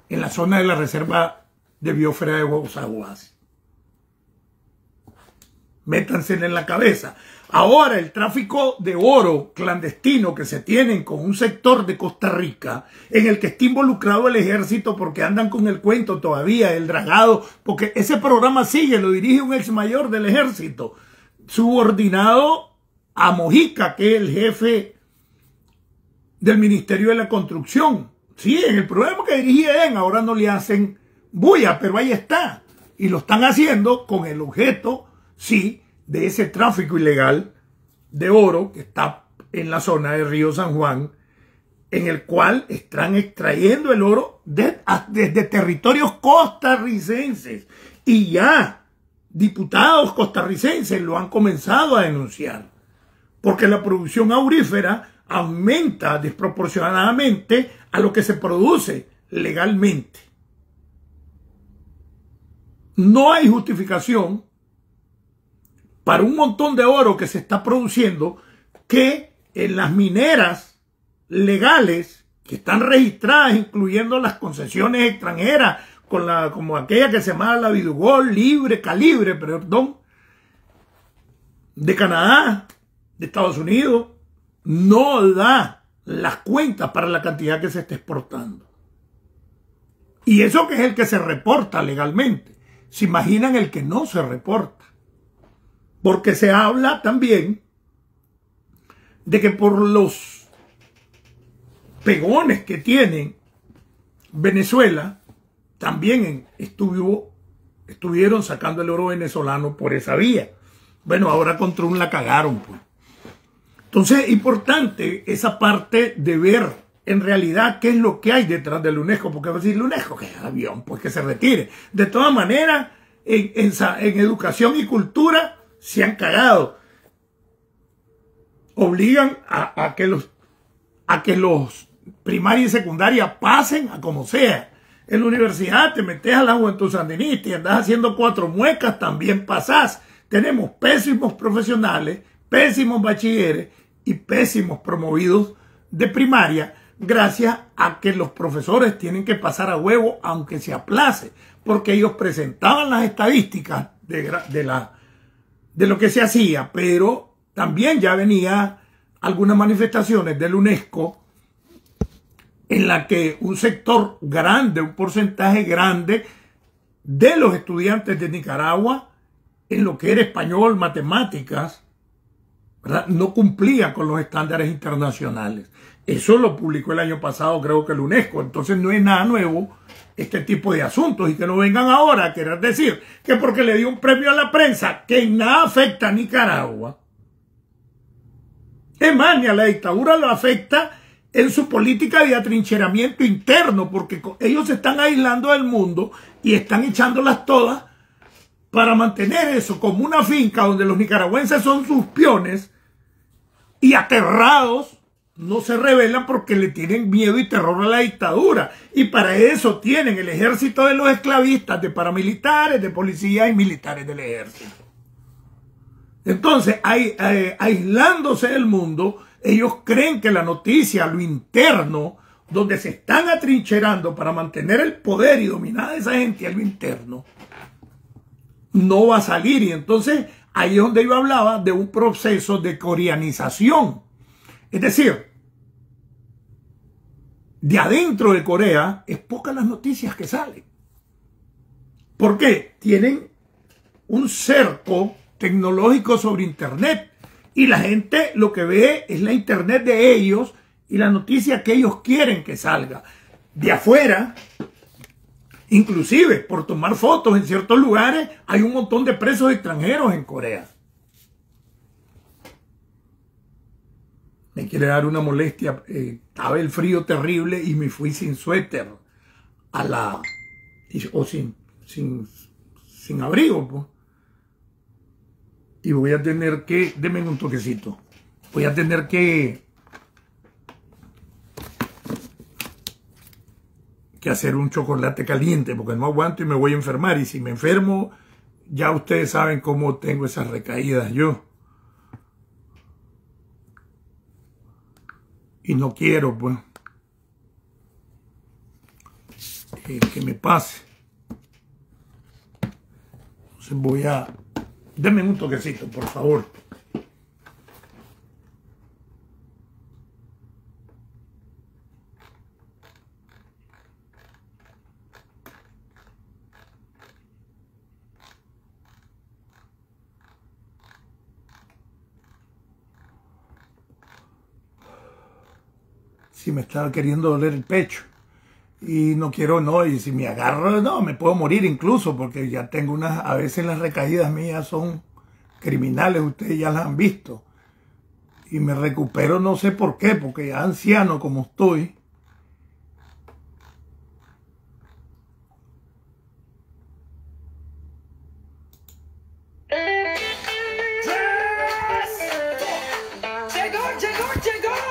en la zona de la reserva de biosfera de Guasaguasi. Métansela en la cabeza. Ahora el tráfico de oro clandestino que se tienen con un sector de Costa Rica en el que está involucrado el ejército, porque andan con el cuento todavía del dragado, porque ese programa sigue, lo dirige un ex mayor del ejército, subordinado a Mojica, que es el jefe del Ministerio de la Construcción. Sí, en el programa que dirigía él, ahora no le hacen bulla, pero ahí está. Y lo están haciendo con el objeto, sí, de ese tráfico ilegal de oro que está en la zona de Río San Juan, en el cual están extrayendo el oro desde territorios costarricenses. Y ya diputados costarricenses lo han comenzado a denunciar, porque la producción aurífera aumenta desproporcionadamente a lo que se produce legalmente. No hay justificación para un montón de oro que se está produciendo, que en las mineras legales que están registradas, incluyendo las concesiones extranjeras, como aquella que se llamaba la Vidugol, Calibre, perdón, de Canadá, de Estados Unidos, no da las cuentas para la cantidad que se está exportando. Y eso que es el que se reporta legalmente. Se imaginan el que no se reporta. Porque se habla también de que por los pegones que tiene Venezuela, también estuvieron sacando el oro venezolano por esa vía. Bueno, ahora con Trump la cagaron, pues. Entonces es importante esa parte de ver en realidad qué es lo que hay detrás del UNESCO, porque va a decir el UNESCO que es avión, pues que se retire. De todas maneras, en educación y cultura se han cagado. Obligan a que los primaria y secundaria pasen a como sea. En la universidad te metes a la juventud sandinista y andas haciendo 4 muecas, también pasás. Tenemos pésimos profesionales, pésimos bachilleres y pésimos promovidos de primaria, gracias a que los profesores tienen que pasar a huevo aunque se aplace, porque ellos presentaban las estadísticas de lo que se hacía, pero también ya venía algunas manifestaciones del UNESCO en la que un sector grande, un porcentaje grande de los estudiantes de Nicaragua, en lo que era español, matemáticas, ¿verdad?, no cumplía con los estándares internacionales. Eso lo publicó el año pasado, creo que el UNESCO. Entonces no es nada nuevo este tipo de asuntos, y que no vengan ahora a querer decir que porque le dio un premio a la prensa que en nada afecta a Nicaragua. Es más, ni a la dictadura lo afecta en su política de atrincheramiento interno, porque ellos se están aislando del mundo y están echándolas todas para mantener eso como una finca donde los nicaragüenses son sus peones y aterrados no se rebelan porque le tienen miedo y terror a la dictadura. Y para eso tienen el ejército de los esclavistas, de paramilitares, de policías y militares del ejército. Entonces, aislándose del mundo, ellos creen que la noticia, lo interno, donde se están atrincherando para mantener el poder y dominar a esa gente a lo interno, no va a salir. Y entonces ahí es donde yo hablaba de un proceso de coreanización. Es decir, de adentro de Corea es pocas las noticias que salen. ¿Por qué? Tienen un cerco tecnológico sobre internet y la gente lo que ve es la internet de ellos y la noticia que ellos quieren que salga. De afuera, inclusive por tomar fotos en ciertos lugares, hay un montón de presos extranjeros en Corea. Me quiere dar una molestia, estaba el frío terrible y me fui sin suéter o sin abrigo, pues. Y voy a tener que, denme un toquecito, voy a tener que hacer un chocolate caliente porque no aguanto y me voy a enfermar. Y si me enfermo, ya ustedes saben cómo tengo esas recaídas yo. Y no quiero, pues, que me pase. Entonces voy a... Denme un toquecito, por favor. Si me estaba queriendo doler el pecho y no quiero, no, y si me agarro, no, me puedo morir incluso, porque ya tengo a veces las recaídas mías son criminales, ustedes ya las han visto, y me recupero no sé por qué, porque ya anciano como estoy,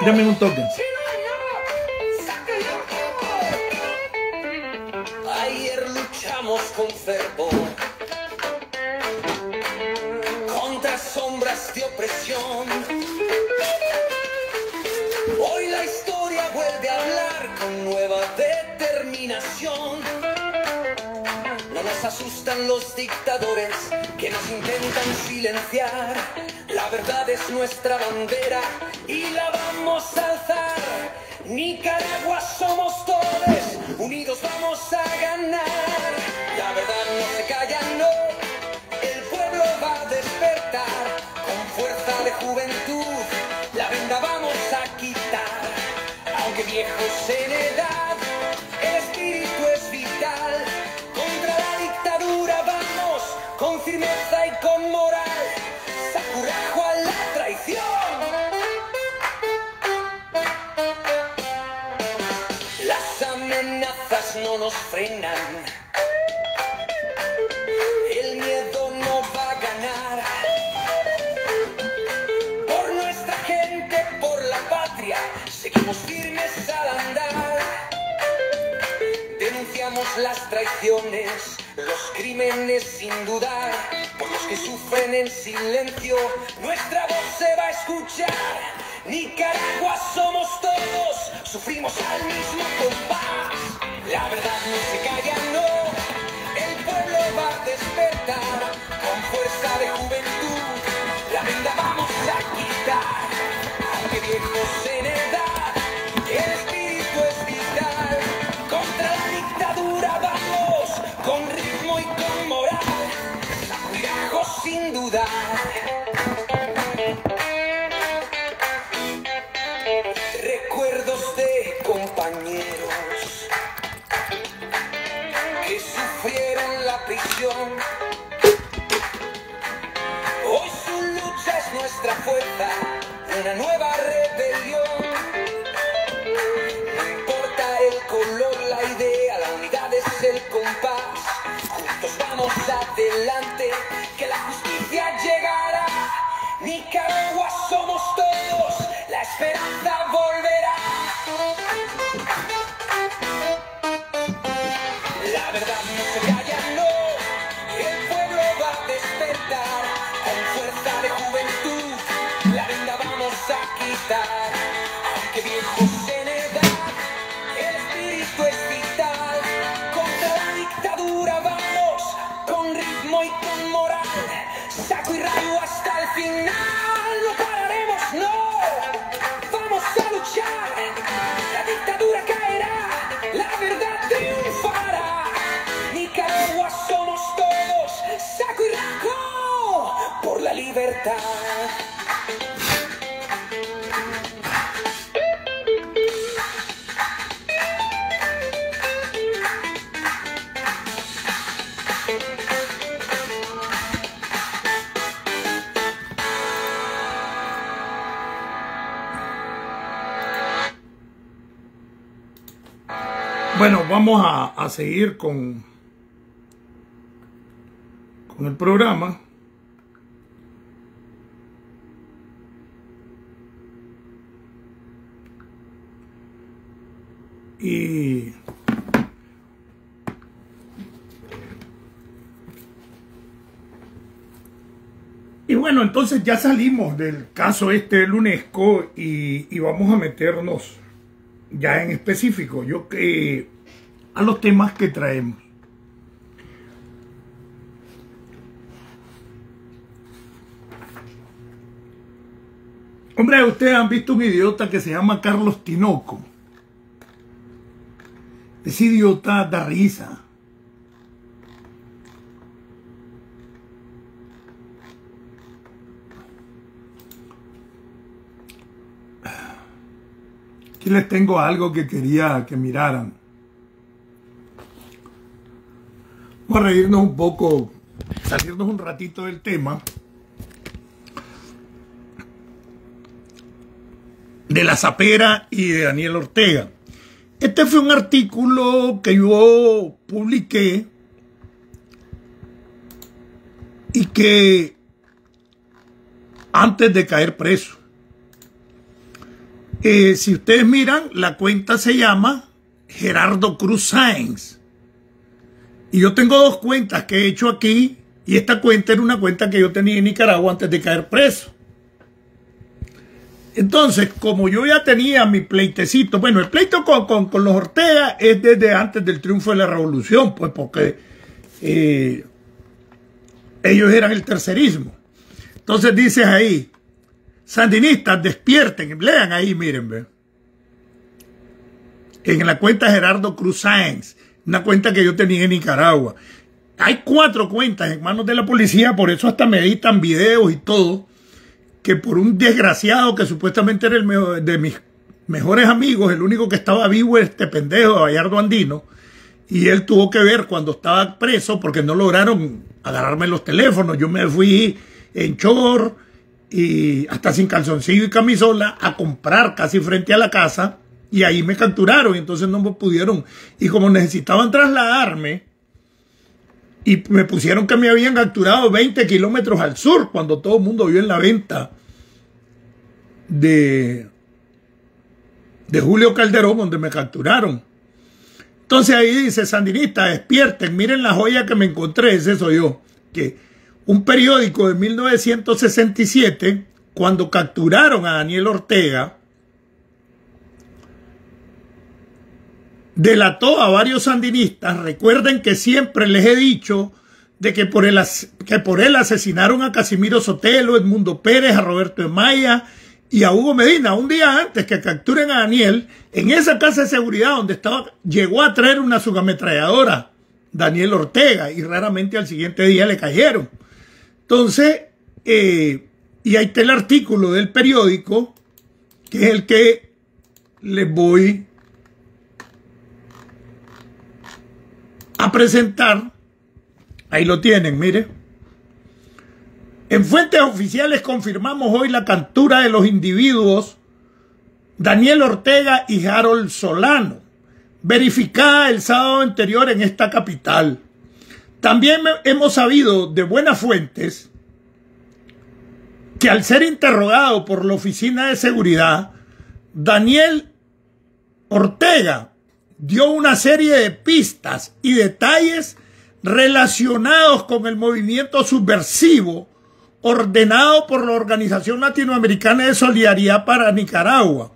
dame un toque. Con fervor contra sombras de opresión. Hoy la historia vuelve a hablar con nueva determinación. Nos asustan los dictadores que nos intentan silenciar. La verdad es nuestra bandera y la vamos a alzar. Nicaragua somos todos, unidos vamos a ganar. La verdad no se calla, no. El pueblo va a despertar con fuerza de juventud. La venda vamos a quitar, aunque viejos en edad, el espíritu es vital. Contra la dictadura vamos, con firmeza y con moral. Sacurajo a la traición. Las amenazas no nos frenan. El miedo no va a ganar. Por nuestra gente, por la patria, seguimos firmes al andar. Denunciamos las traiciones, los crímenes sin dudar. Por los que sufren en silencio, nuestra voz se va a escuchar. Nicaragua somos todos, sufrimos al mismo compás. La verdad no se calla, no. El pueblo va a despertar con fuerza de juventud. La venda vamos a quitar, aunque viejos en edad, el espíritu es vital. Contra la dictadura vamos, con ritmo y con moral. Sacurajo sin dudar. Recuerdos de compañeros que sufrieron la prisión. Hoy su lucha es nuestra fuerza, una nueva rebelión. No importa el color, la idea, la unidad es el compás. Juntos vamos adelante, que la justicia llegará. Nicaragua somos todos, la esperanza volverá. La verdad no se calla, no. El pueblo va a despertar con fuerza de juventud. La venda vamos a quitar, aunque viejos en edad, el espíritu es vital. Contra la dictadura vamos, con ritmo y con moral. Saco y rayo hasta el final, no pararemos, no. Vamos a luchar, la dictadura caerá, la verdad triunfará. Nicaragua somos todos, saco y rajo por la libertad. Bueno, vamos a seguir con el programa. Y bueno, entonces ya salimos del caso del UNESCO y vamos a meternos ya en específico a los temas que traemos. Hombre, ustedes han visto un idiota que se llama Carlos Tinoco. Ese idiota da risa. Aquí les tengo algo que quería que miraran. Vamos a reírnos un poco, salirnos un ratito del tema de la Zapera y de Daniel Ortega. Este fue un artículo que yo publiqué y que antes de caer preso. Si ustedes miran, la cuenta se llama Gerardo Cruz Sáenz. Y yo tengo dos cuentas que he hecho aquí, y esta cuenta era una cuenta que yo tenía en Nicaragua antes de caer preso. Entonces, como yo ya tenía mi pleitecito, bueno, el pleito con los Ortega es desde antes del triunfo de la revolución, pues porque ellos eran el tercerismo. Entonces dices ahí, sandinistas, despierten, lean ahí, miren, ve. En la cuenta Gerardo Cruz Sáenz, una cuenta que yo tenía en Nicaragua. Hay 4 cuentas en manos de la policía, por eso hasta me editan videos y todo, que por un desgraciado que supuestamente era el de mis mejores amigos, el único que estaba vivo es este pendejo de Bayardo Andino, y él tuvo que ver cuando estaba preso porque no lograron agarrarme los teléfonos. Yo me fui en short y hasta sin calzoncillo y camisola a comprar casi frente a la casa, y ahí me capturaron, y entonces no me pudieron, y como necesitaban trasladarme, y me pusieron que me habían capturado 20 kilómetros al sur, cuando todo el mundo vio en la venta de Julio Calderón, donde me capturaron. Entonces ahí dice, sandinistas, despierten, miren la joya que me encontré, ese soy yo. Que un periódico de 1967, cuando capturaron a Daniel Ortega, delató a varios sandinistas. Recuerden que siempre les he dicho de que por él asesinaron a Casimiro Sotelo, Edmundo Pérez, a Roberto Emaya y a Hugo Medina. Un día antes que capturen a Daniel, en esa casa de seguridad donde estaba, llegó a traer una subametralladora Daniel Ortega, y raramente al siguiente día le cayeron. Entonces, y ahí está el artículo del periódico, que es el que les voy a presentar. Ahí lo tienen, mire. En fuentes oficiales confirmamos hoy la captura de los individuos Daniel Ortega y Harold Solano, verificada el sábado anterior en esta capital. También hemos sabido de buenas fuentes que al ser interrogado por la Oficina de Seguridad, Daniel Ortega dio una serie de pistas y detalles relacionados con el movimiento subversivo ordenado por la Organización Latinoamericana de Solidaridad para Nicaragua.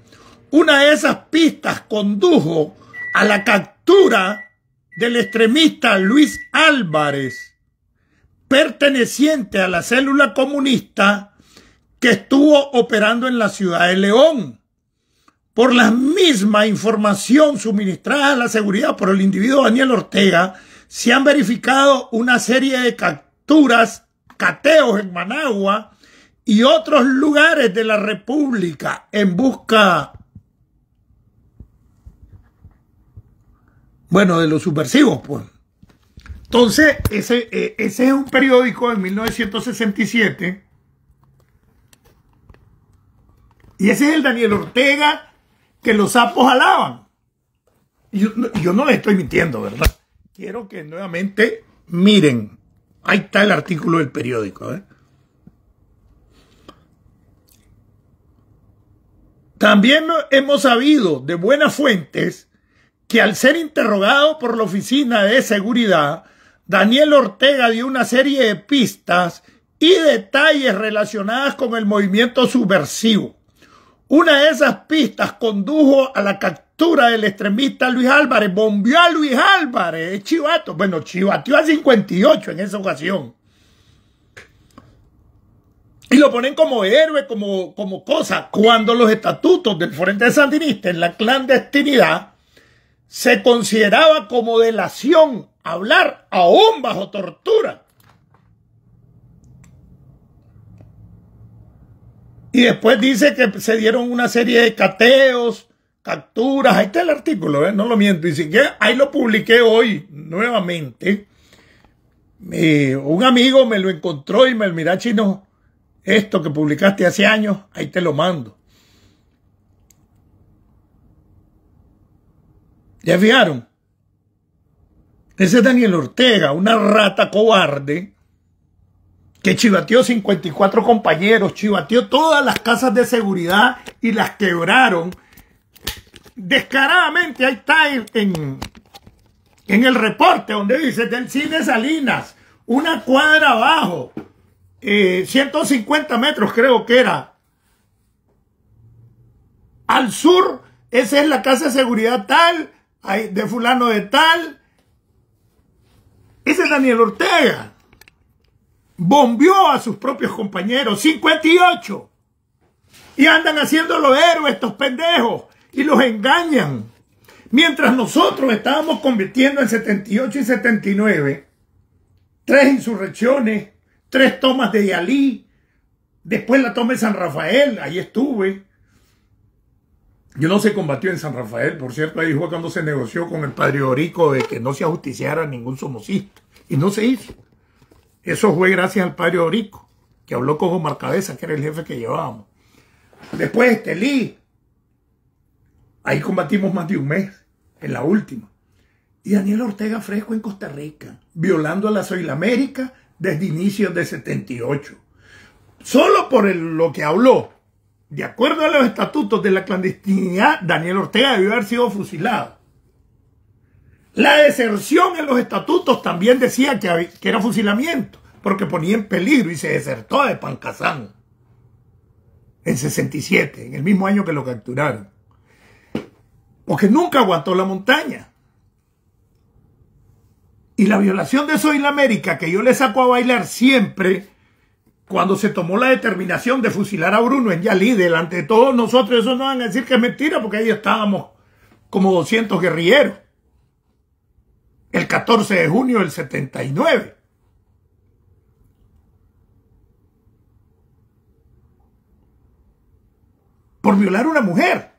Una de esas pistas condujo a la captura del extremista Luis Álvarez, perteneciente a la célula comunista que estuvo operando en la ciudad de León. Por la misma información suministrada a la seguridad por el individuo Daniel Ortega, se han verificado una serie de capturas, cateos en Managua y otros lugares de la República en busca, bueno, de los subversivos, pues. Entonces, ese es un periódico de 1967, y ese es el Daniel Ortega que los sapos alaban. Yo no les estoy mintiendo, ¿verdad? Quiero que nuevamente miren. Ahí está el artículo del periódico. También hemos sabido de buenas fuentes que al ser interrogado por la Oficina de Seguridad, Daniel Ortega dio una serie de pistas y detalles relacionadas con el movimiento subversivo. Una de esas pistas condujo a la captura del extremista Luis Álvarez. Bombeó a Luis Álvarez, es chivato. Bueno, chivateó a 58 en esa ocasión. Y lo ponen como héroe, como cosa. Cuando los estatutos del Frente Sandinista en la clandestinidad se consideraba como delación, hablar aún bajo tortura. Y después dice que se dieron una serie de cateos, capturas. Ahí está el artículo, no lo miento. Y si que ahí lo publiqué hoy nuevamente. Un amigo me lo encontró y me dijo, mira, Chino, esto que publicaste hace años, ahí te lo mando. ¿Ya fijaron? Ese es Daniel Ortega, una rata cobarde que chivateó 54 compañeros, chivateó todas las casas de seguridad y las quebraron. Descaradamente, ahí está en el reporte donde dice del Cine Salinas, una cuadra abajo, 150 metros creo que era. Al sur, esa es la casa de seguridad tal, de fulano de tal. Ese Daniel Ortega bombeó a sus propios compañeros, 58. Y andan haciendo los héroes estos pendejos y los engañan. Mientras nosotros estábamos convirtiendo en 78 y 79, 3 insurrecciones, 3 tomas de Yalí, después la toma de San Rafael, ahí estuve. Yo no se combatió en San Rafael, por cierto, ahí fue cuando se negoció con el padre Orico de que no se ajusticiara a ningún somocista. Y no se hizo. Eso fue gracias al padre Orico, que habló con Omar Cabeza, que era el jefe que llevábamos. Después Estelí, ahí combatimos más de un mes, en la última. Y Daniel Ortega Fresco en Costa Rica, violando a la Soilamérica desde inicios de 78. Solo por lo que habló, de acuerdo a los estatutos de la clandestinidad, Daniel Ortega debió haber sido fusilado. La deserción en los estatutos también decía que era fusilamiento, porque ponía en peligro y se desertó de Pancasán en 67, en el mismo año que lo capturaron. Porque nunca aguantó la montaña. Y la violación de Soilamérica, que yo le saco a bailar siempre, cuando se tomó la determinación de fusilar a Bruno en Yalí, delante de todos nosotros, eso no van a decir que es mentira, porque ahí estábamos como 200 guerrilleros. El 14 de junio del 79. Por violar a una mujer.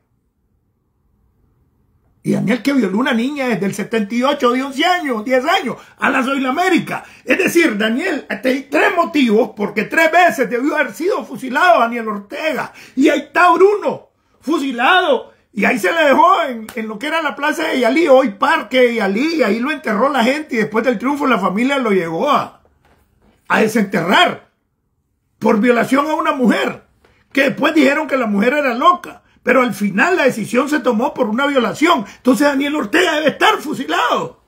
Y Daniel, que violó una niña desde el 78, de 11 años, 10 años, a la Soilamérica. Es decir, Daniel, hay 3 motivos porque 3 veces debió haber sido fusilado Daniel Ortega. Y ahí está Bruno, fusilado. Y ahí se le dejó en lo que era la plaza de Yalí, hoy Parque de Yalí, y ahí lo enterró la gente. Y después del triunfo la familia lo llegó a desenterrar por violación a una mujer. Que después dijeron que la mujer era loca. Pero al final la decisión se tomó por una violación. Entonces Daniel Ortega debe estar fusilado.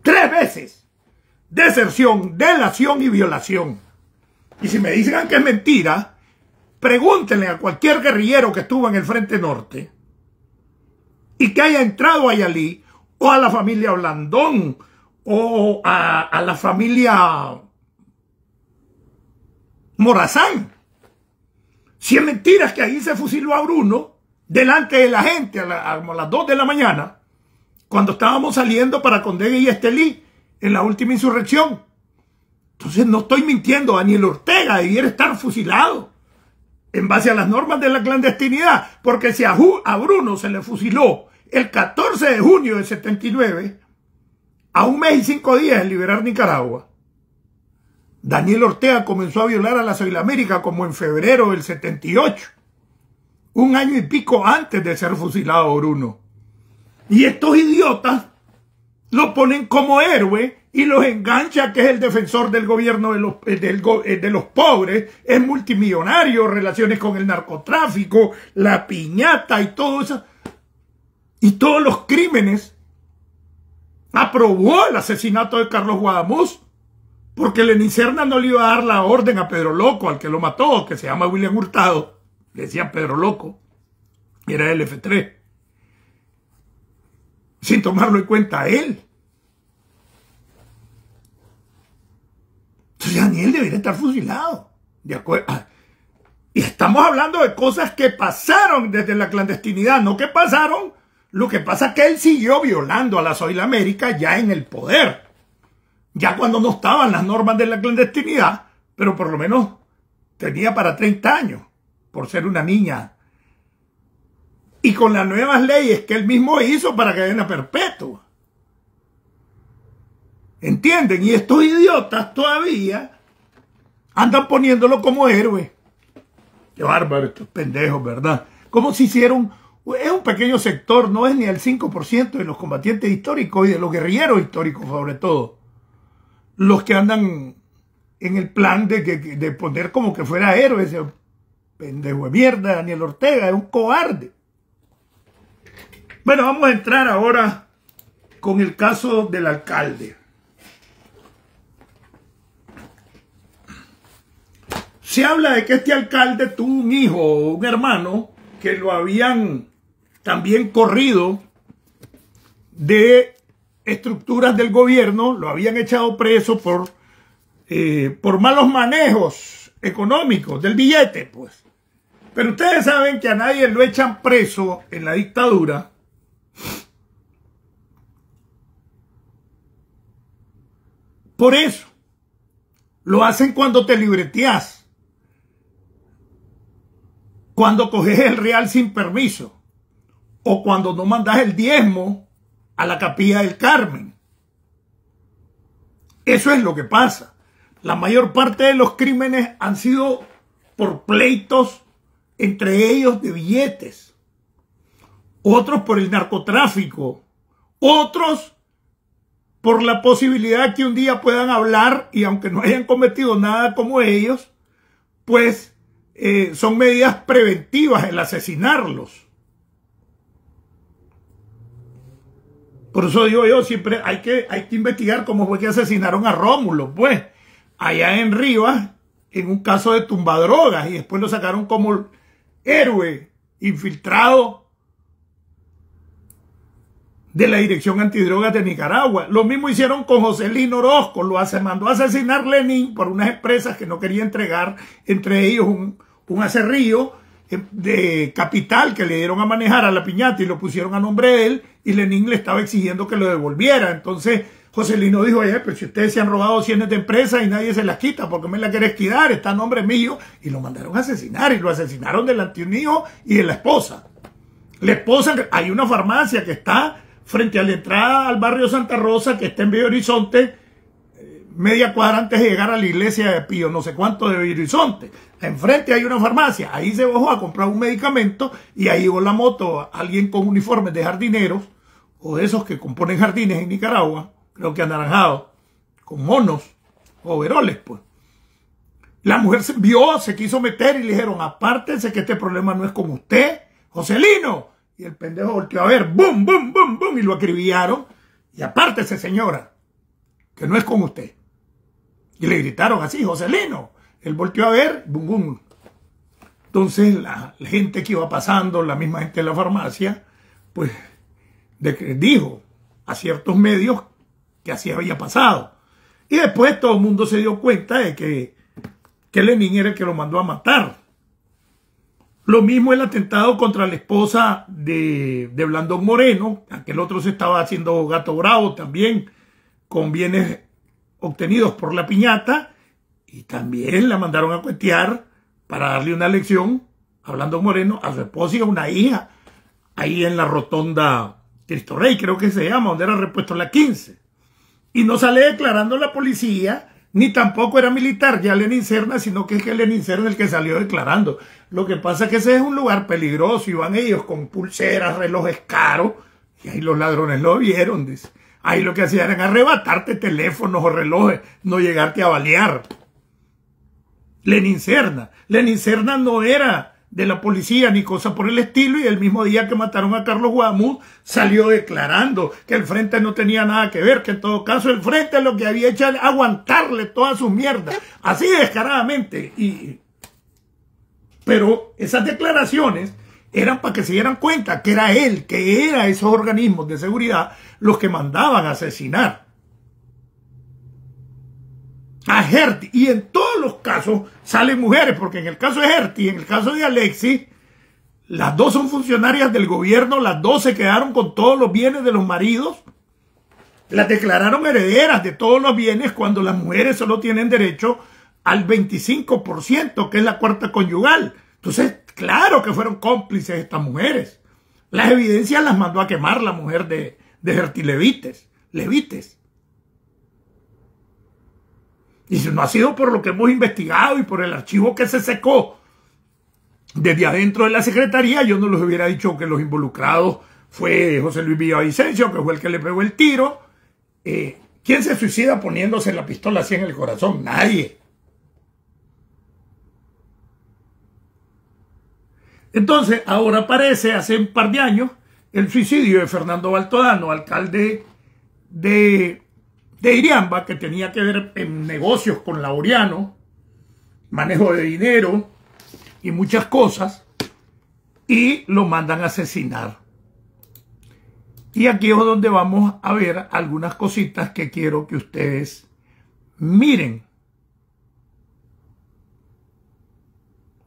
3 veces. Deserción, delación y violación. Y si me dicen que es mentira, pregúntenle a cualquier guerrillero que estuvo en el Frente Norte y que haya entrado a Yalí, o a la familia Blandón, o a la familia Morazán. Si es mentira que ahí se fusiló a Bruno delante de la gente a las 2 de la mañana, cuando estábamos saliendo para Condega y Estelí en la última insurrección. Entonces no estoy mintiendo, Daniel Ortega debiera estar fusilado en base a las normas de la clandestinidad, porque si a Bruno se le fusiló el 14 de junio del 79, a 1 mes y 5 días de liberar Nicaragua, Daniel Ortega comenzó a violar a la Soilamérica como en febrero del 78, 1 año y pico antes de ser fusilado Bruno. Y estos idiotas lo ponen como héroe y los engancha, que es el defensor del gobierno de los pobres, es multimillonario, relaciones con el narcotráfico, la piñata y todo eso, y todos los crímenes. Aprobó el asesinato de Carlos Guadamuz, porque Lenín Serna no le iba a dar la orden a Pedro Loco, al que lo mató, que se llama William Hurtado. Le decían Pedro Loco. Era el F3. Sin tomarlo en cuenta a él. Entonces Daniel debería estar fusilado. ¿De acuerdo? Y estamos hablando de cosas que pasaron desde la clandestinidad, no que pasaron. Lo que pasa es que él siguió violando a la Soilamérica ya en el poder. Ya cuando no estaban las normas de la clandestinidad, pero por lo menos tenía para 30 años, por ser una niña. Y con las nuevas leyes que él mismo hizo para cadena perpetua. ¿Entienden? Y estos idiotas todavía andan poniéndolo como héroe. Qué bárbaro estos pendejos, ¿verdad? Como si hicieron... Es un pequeño sector, no es ni el 5% de los combatientes históricos y de los guerrilleros históricos, sobre todo. Los que andan en el plan de poner como que fuera héroe. Ese pendejo de mierda, Daniel Ortega, es un cobarde. Bueno, vamos a entrar ahora con el caso del alcalde. Se habla de que este alcalde tuvo un hijo o un hermano que lo habían también corrido de estructuras del gobierno lo habían echado preso por malos manejos económicos del billete, pues. Pero ustedes saben que a nadie lo echan preso en la dictadura por eso. Lo hacen cuando te libreteas, cuando coges el real sin permiso o cuando no mandas el diezmo a la Capilla del Carmen. Eso es lo que pasa. La mayor parte de los crímenes han sido por pleitos entre ellos de billetes, otros por el narcotráfico, otros por la posibilidad que un día puedan hablar y aunque no hayan cometido nada como ellos, pues son medidas preventivas el asesinarlos. Por eso digo yo, siempre hay que investigar cómo fue que asesinaron a Rómulo, pues, allá en Rivas, en un caso de tumbadrogas, y después lo sacaron como héroe infiltrado de la Dirección Antidrogas de Nicaragua. Lo mismo hicieron con Joselino Orozco, mandó a asesinar Lenin por unas empresas que no quería entregar, entre ellos un aserrío de capital que le dieron a manejar a la piñata y lo pusieron a nombre de él, y Lenin le estaba exigiendo que lo devolviera. Entonces Joselino dijo, oye, pero si ustedes se han robado cientos de empresas y nadie se las quita, ¿por qué me la querés quitar? Está a nombre mío. Y lo mandaron a asesinar, y lo asesinaron delante de un hijo y de la esposa. La esposa, hay una farmacia que está frente a la entrada al barrio Santa Rosa, que está en Bello Horizonte, media cuadra antes de llegar a la iglesia de Pío, no sé cuánto de Bello Horizonte. Enfrente hay una farmacia, ahí se bajó a comprar un medicamento y ahí llegó la moto, alguien con uniformes de jardineros, o de esos que componen jardines en Nicaragua, creo que anaranjados, con monos, overoles, pues. La mujer se vio, se quiso meter y le dijeron, apártense que este problema no es con usted, Joselino. Y el pendejo volteó a ver, bum, bum, bum, bum, y lo acribillaron. Y apártese, señora, que no es con usted. Y le gritaron así, Joselino. Él volteó a ver, bum, bum. Entonces la gente que iba pasando, la misma gente de la farmacia, pues dijo a ciertos medios que así había pasado. Y después todo el mundo se dio cuenta de que Lenin era el que lo mandó a matar. Lo mismo el atentado contra la esposa de Blandón Moreno, aquel otro se estaba haciendo gato bravo también, con bienes obtenidos por la piñata, y también la mandaron a cuetear para darle una lección a Blandón Moreno, a su esposa y a una hija, ahí en la rotonda Cristo Rey, creo que se llama, donde era repuesto la 15. Y no sale declarando la policía, ni tampoco era militar ya Lenin Serna, sino que es que Lenin Serna es el que salió declarando. Lo que pasa es que ese es un lugar peligroso y van ellos con pulseras, relojes caros, y ahí los ladrones lo vieron, dice. Ahí lo que hacían era arrebatarte teléfonos o relojes, no llegarte a balear. Lenin Serna no era de la policía ni cosa por el estilo, y el mismo día que mataron a Carlos Guamú salió declarando que el Frente no tenía nada que ver, que en todo caso el Frente lo que había hecho era aguantarle todas sus mierdas, así descaradamente. Pero esas declaraciones eran para que se dieran cuenta que era él, que era esos organismos de seguridad los que mandaban a asesinar a Herty. Y en todos los casos salen mujeres, porque en el caso de Herty y en el caso de Alexis, las dos son funcionarias del gobierno, las dos se quedaron con todos los bienes de los maridos, las declararon herederas de todos los bienes, cuando las mujeres solo tienen derecho al 25%, que es la cuarta conyugal. Entonces, claro que fueron cómplices estas mujeres. Las evidencias las mandó a quemar la mujer de Herty Levites. Y si no ha sido por lo que hemos investigado y por el archivo que se secó desde adentro de la Secretaría, yo no les hubiera dicho que los involucrados fue José Luis Villavicencio, que fue el que le pegó el tiro. ¿Quién se suicida poniéndose la pistola así en el corazón? Nadie. Entonces, ahora aparece, hace un par de años, el suicidio de Fernando Baltodano, alcalde de Iriamba, que tenía que ver en negocios con Laureano, manejo de dinero y muchas cosas, y lo mandan a asesinar. Y aquí es donde vamos a ver algunas cositas que quiero que ustedes miren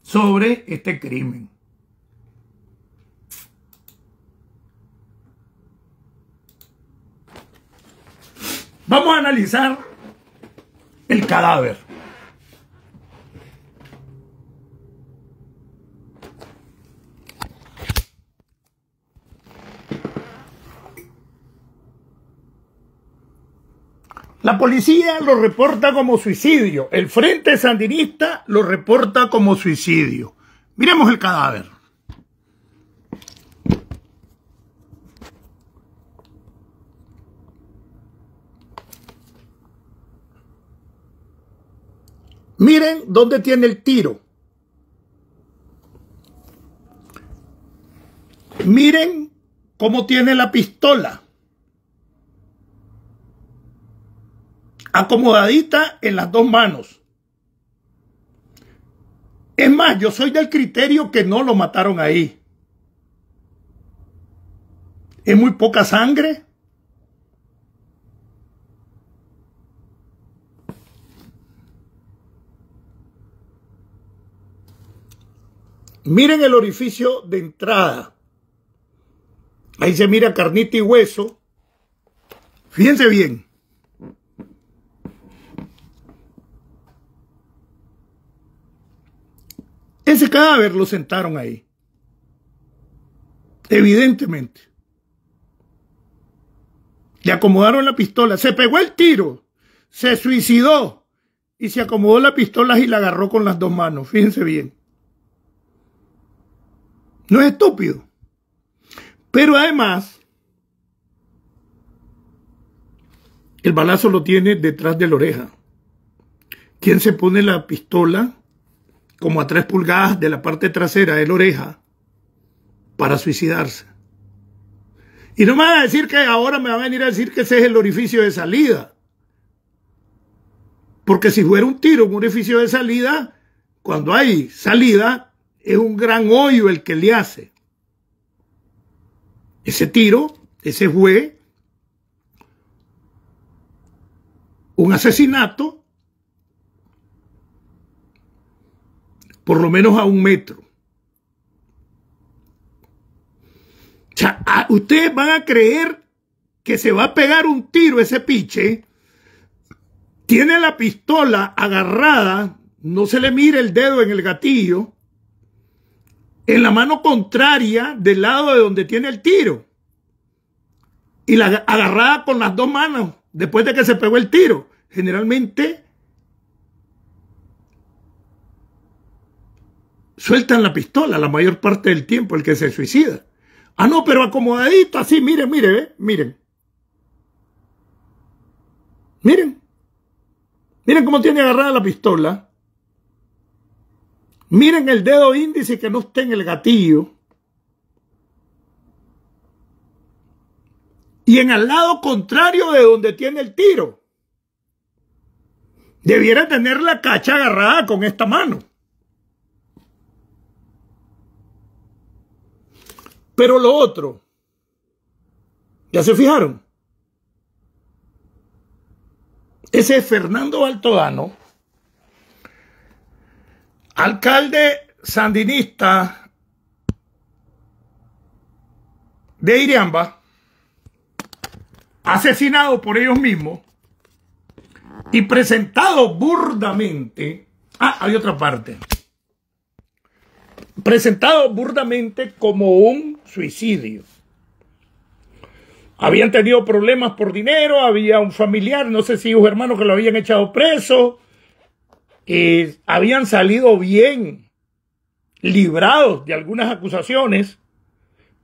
sobre este crimen. Vamos a analizar el cadáver. La policía lo reporta como suicidio. El Frente Sandinista lo reporta como suicidio. Miremos el cadáver. Miren dónde tiene el tiro. Miren cómo tiene la pistola. Acomodadita en las dos manos. Es más, yo soy del criterio que no lo mataron ahí. Es muy poca sangre. Miren el orificio de entrada. Ahí se mira carnita y hueso. Fíjense bien. Ese cadáver lo sentaron ahí. Evidentemente. Le acomodaron la pistola. Se pegó el tiro. Se suicidó. Y se acomodó la pistola y la agarró con las dos manos. Fíjense bien. No es estúpido. Pero además, el balazo lo tiene detrás de la oreja. ¿Quién se pone la pistola como a 3 pulgadas de la parte trasera de la oreja para suicidarse? Y no me van a decir que ahora me van a venir a decir que ese es el orificio de salida. Porque si fuera un tiro, un orificio de salida, cuando hay salida, es un gran hoyo el que le hace. Ese tiro, ese fue un asesinato por lo menos a 1 metro. O sea, ustedes van a creer que se va a pegar un tiro ese piche. Tiene la pistola agarrada, no se le mira el dedo en el gatillo, en la mano contraria del lado de donde tiene el tiro. Y la agarrada con las dos manos después de que se pegó el tiro. Generalmente sueltan la pistola la mayor parte del tiempo el que se suicida. Ah, no, pero acomodadito, así, miren, miren, miren. Miren. Miren cómo tiene agarrada la pistola. Miren el dedo índice que no esté en el gatillo. Y en el lado contrario de donde tiene el tiro. Debiera tener la cacha agarrada con esta mano. Pero lo otro, ¿ya se fijaron? Ese es Fernando Baltodano, alcalde sandinista de Iriamba, asesinado por ellos mismos y presentado burdamente. Hay otra parte. Presentado burdamente como un suicidio. Habían tenido problemas por dinero, había un familiar, no sé si hijos hermanos que lo habían echado preso. Habían salido bien librados de algunas acusaciones,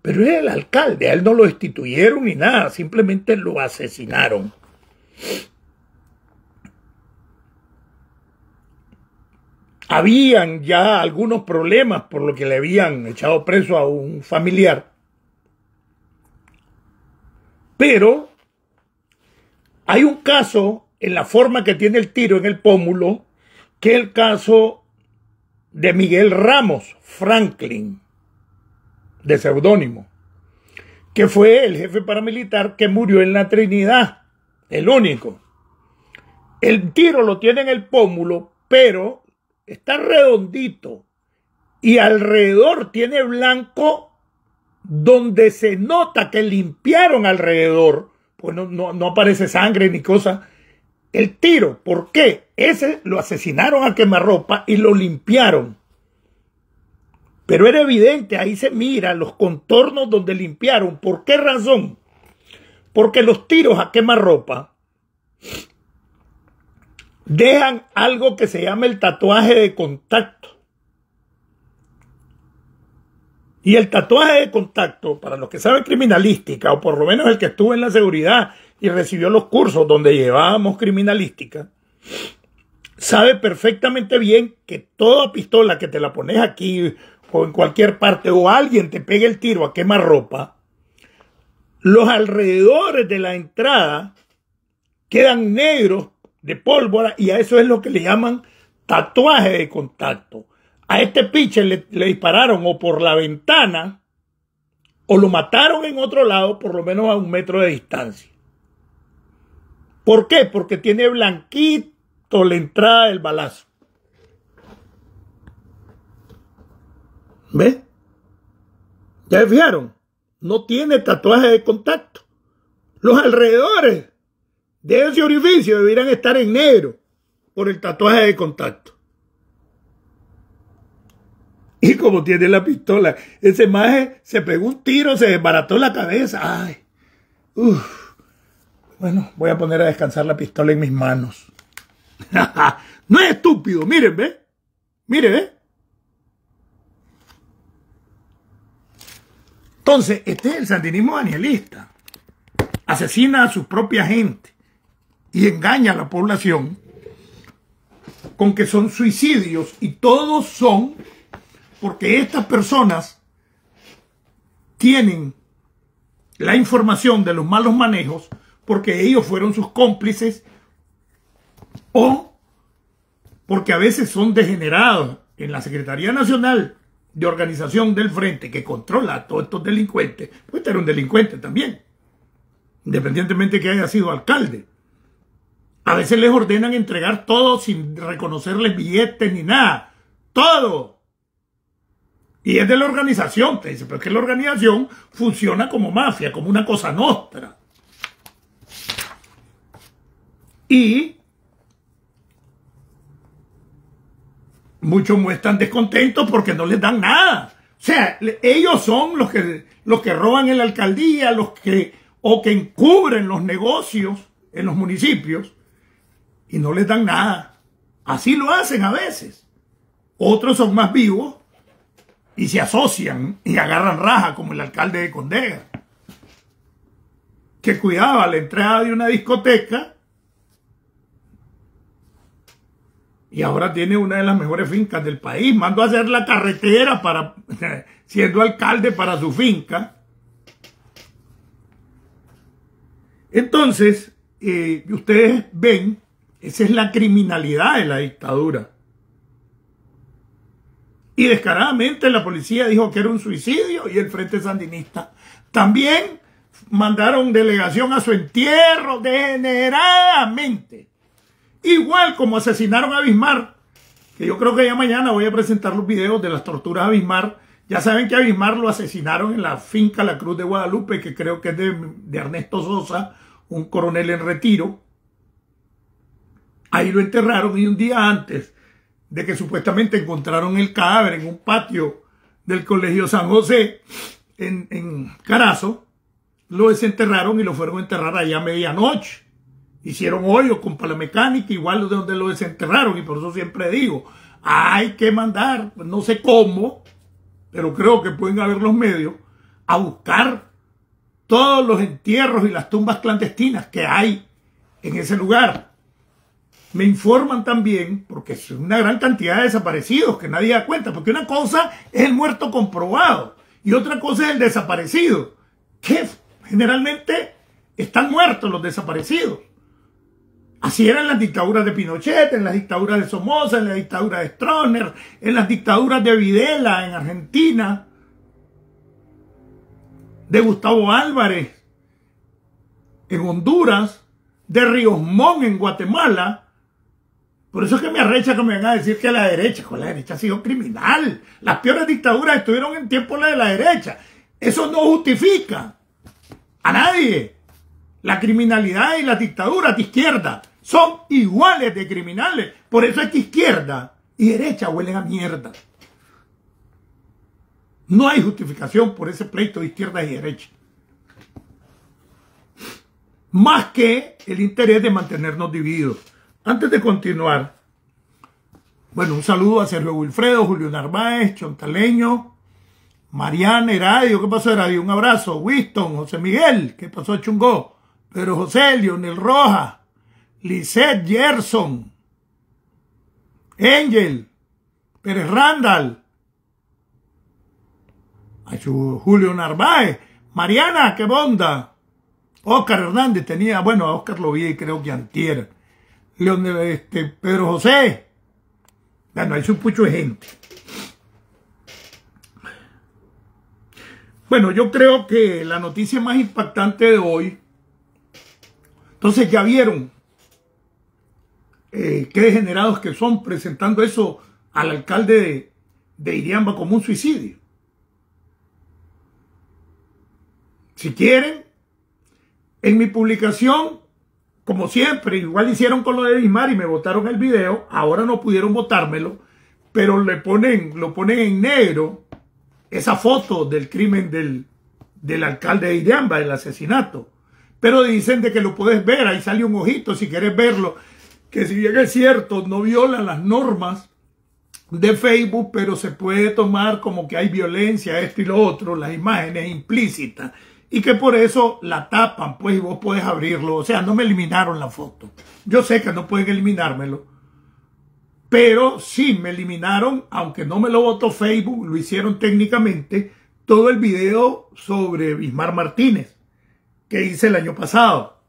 pero era el alcalde, a él no lo destituyeron ni nada, simplemente lo asesinaron. Habían ya algunos problemas por lo que le habían echado preso a un familiar, pero hay un caso en la forma que tiene el tiro en el pómulo, que es el caso de Miguel Ramos Franklin, de seudónimo, que fue el jefe paramilitar que murió en la Trinidad, el único. El tiro lo tiene en el pómulo, pero está redondito y alrededor tiene blanco, donde se nota que limpiaron alrededor, pues no aparece sangre ni cosa. El tiro, ¿por qué? Ese lo asesinaron a quemarropa y lo limpiaron. Pero era evidente, ahí se mira los contornos donde limpiaron. ¿Por qué razón? Porque los tiros a quemarropa dejan algo que se llama el tatuaje de contacto. Y el tatuaje de contacto, para los que saben criminalística, o por lo menos el que estuvo en la seguridad y recibió los cursos donde llevábamos criminalística, sabe perfectamente bien que toda pistola que te la pones aquí o en cualquier parte, o alguien te pegue el tiro a quemarropa, los alrededores de la entrada quedan negros de pólvora, y a eso es lo que le llaman tatuaje de contacto. A este pitcher le dispararon o por la ventana o lo mataron en otro lado, por lo menos a 1 metro de distancia. ¿Por qué? Porque tiene blanquito la entrada del balazo. ¿Ves? ¿Ya se fijaron? No tiene tatuaje de contacto. Los alrededores de ese orificio deberían estar en negro por el tatuaje de contacto. Y como tiene la pistola, ese maje se pegó un tiro, se desbarató la cabeza. Ay, Bueno, voy a poner a descansar la pistola en mis manos. No es estúpido, miren, ¿ve? Miren, ¿ve? Entonces, este es el sandinismo danielista. Asesina a su propia gente y engaña a la población con que son suicidios, y todos son porque estas personas tienen la información de los malos manejos, porque ellos fueron sus cómplices, o porque a veces son degenerados en la Secretaría Nacional de Organización del Frente, que controla a todos estos delincuentes. Pues este era un delincuente también, independientemente que haya sido alcalde. A veces les ordenan entregar todo sin reconocerles billetes ni nada. Todo. Y es de la organización, te dice, pero es que la organización funciona como mafia, como una cosa nostra. Y muchos muestran descontentos porque no les dan nada. O sea, ellos son los que roban en la alcaldía, que encubren los negocios en los municipios y no les dan nada. Así lo hacen a veces. Otros son más vivos y se asocian y agarran raja, como el alcalde de Condega, que cuidaba la entrada de una discoteca y ahora tiene una de las mejores fincas del país. Mandó a hacer la carretera siendo alcalde para su finca. Entonces, ustedes ven, esa es la criminalidad de la dictadura. Y descaradamente la policía dijo que era un suicidio, y el Frente Sandinista también mandaron delegación a su entierro degeneradamente. Igual como asesinaron a Bismarck, que yo creo que ya mañana voy a presentar los videos de las torturas a Bismarck. Ya saben que a Bismarck lo asesinaron en la finca La Cruz de Guadalupe, que creo que es de Ernesto Sosa, un coronel en retiro. Ahí lo enterraron, y un día antes de que supuestamente encontraron el cadáver en un patio del Colegio San José en Carazo, lo desenterraron y lo fueron a enterrar allá a medianoche. Hicieron hoyos con palamecánica, igual de donde lo desenterraron, y por eso siempre digo, hay que mandar, no sé cómo, pero creo que pueden haber los medios, a buscar todos los entierros y las tumbas clandestinas que hay en ese lugar. Me informan también, porque es una gran cantidad de desaparecidos que nadie da cuenta, porque una cosa es el muerto comprobado y otra cosa es el desaparecido, que generalmente están muertos los desaparecidos. Así eran las dictaduras de Pinochet, en las dictaduras de Somoza, en la dictadura de Stroessner, en las dictaduras de Videla en Argentina. de Gustavo Álvarez en Honduras, de Ríos Montt en Guatemala. Por eso es que me arrecha que me vengan a decir que la derecha ha sido criminal. Las peores dictaduras estuvieron en tiempo de la derecha. Eso no justifica a nadie. La criminalidad y las dictaduras de izquierda son iguales de criminales. Por eso es que izquierda y derecha huelen a mierda. No hay justificación por ese pleito de izquierda y derecha. Más que el interés de mantenernos divididos. Antes de continuar, bueno, un saludo a Sergio Wilfredo, Julio Narváez, Chontaleño, Mariana, Heradio, ¿qué pasó, Heradio? Un abrazo. Winston, José Miguel, ¿qué pasó, Chungó? Pedro José, Lionel Rojas, Lisette Gerson, Angel, Pérez Randall, Julio Narváez, Mariana, qué bonda. Oscar Hernández tenía, bueno, a Oscar lo vi creo que antier. Leonel, Pedro José. Bueno, hay un pucho de gente. Bueno, yo creo que la noticia más impactante de hoy, entonces ya vieron qué degenerados que son presentando eso al alcalde de Iriamba como un suicidio. Si quieren, en mi publicación, como siempre, igual hicieron con lo de Bismar y me votaron el video, ahora no pudieron votármelo, pero lo ponen en negro, esa foto del crimen del alcalde de Iriamba, del asesinato. Pero dicen de que lo puedes ver, ahí sale un ojito si quieres verlo, que si bien es cierto, no viola las normas de Facebook, pero se puede tomar como que hay violencia, esto y lo otro, las imágenes implícitas, y que por eso la tapan, pues, y vos podés abrirlo. O sea, no me eliminaron la foto. Yo sé que no pueden eliminármelo, pero sí me eliminaron, aunque no me lo votó Facebook, lo hicieron técnicamente, todo el video sobre Bismar Martínez, que hice el año pasado.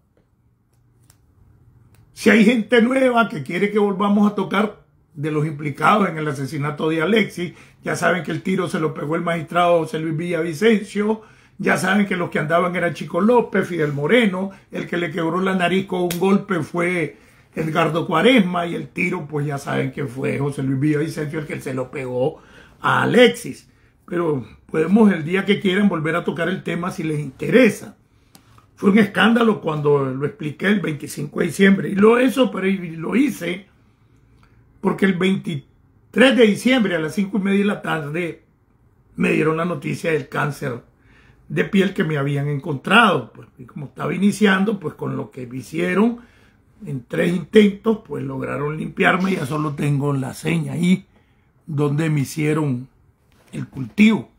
Si hay gente nueva que quiere que volvamos a tocar de los implicados en el asesinato de Alexis, ya saben que el tiro se lo pegó el magistrado José Luis Villavicencio, ya saben que los que andaban eran Chico López, Fidel Moreno, el que le quebró la nariz con un golpe fue Edgardo Cuaresma, y el tiro pues ya saben que fue José Luis Villavicencio el que se lo pegó a Alexis. Pero podemos el día que quieran volver a tocar el tema si les interesa. Fue un escándalo cuando lo expliqué el 25 de diciembre. Y lo hice porque el 23 de diciembre a las 5:30 de la tarde me dieron la noticia del cáncer de piel que me habían encontrado. Pues, y como estaba iniciando, pues con lo que me hicieron en 3 intentos, pues lograron limpiarme. Ya solo tengo la seña ahí donde me hicieron el cultivo.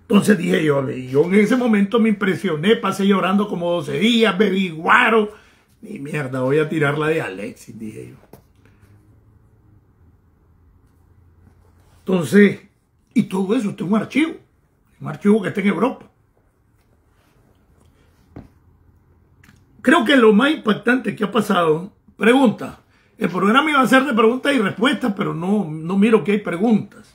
Entonces dije yo en ese momento me impresioné, pasé llorando como 12 días, bebí guaro. Ni mierda, voy a tirar la de Alexis, dije yo. Entonces, y todo eso está en un archivo que está en Europa. Creo que lo más impactante que ha pasado, pregunta, el programa iba a ser de preguntas y respuestas, pero no miro que hay preguntas.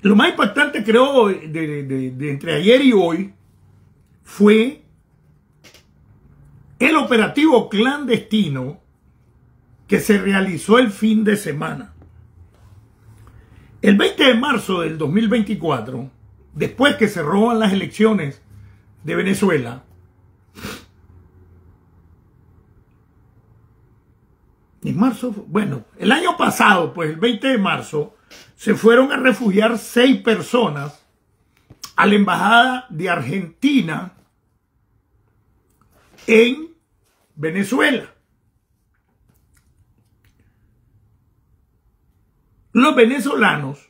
Lo más impactante, creo, de entre ayer y hoy fue el operativo clandestino que se realizó el fin de semana. El 20 de marzo del 2024, después que se roban las elecciones de Venezuela, en marzo, bueno, el año pasado, pues el 20 de marzo, se fueron a refugiar 6 personas a la embajada de Argentina en Venezuela. Los venezolanos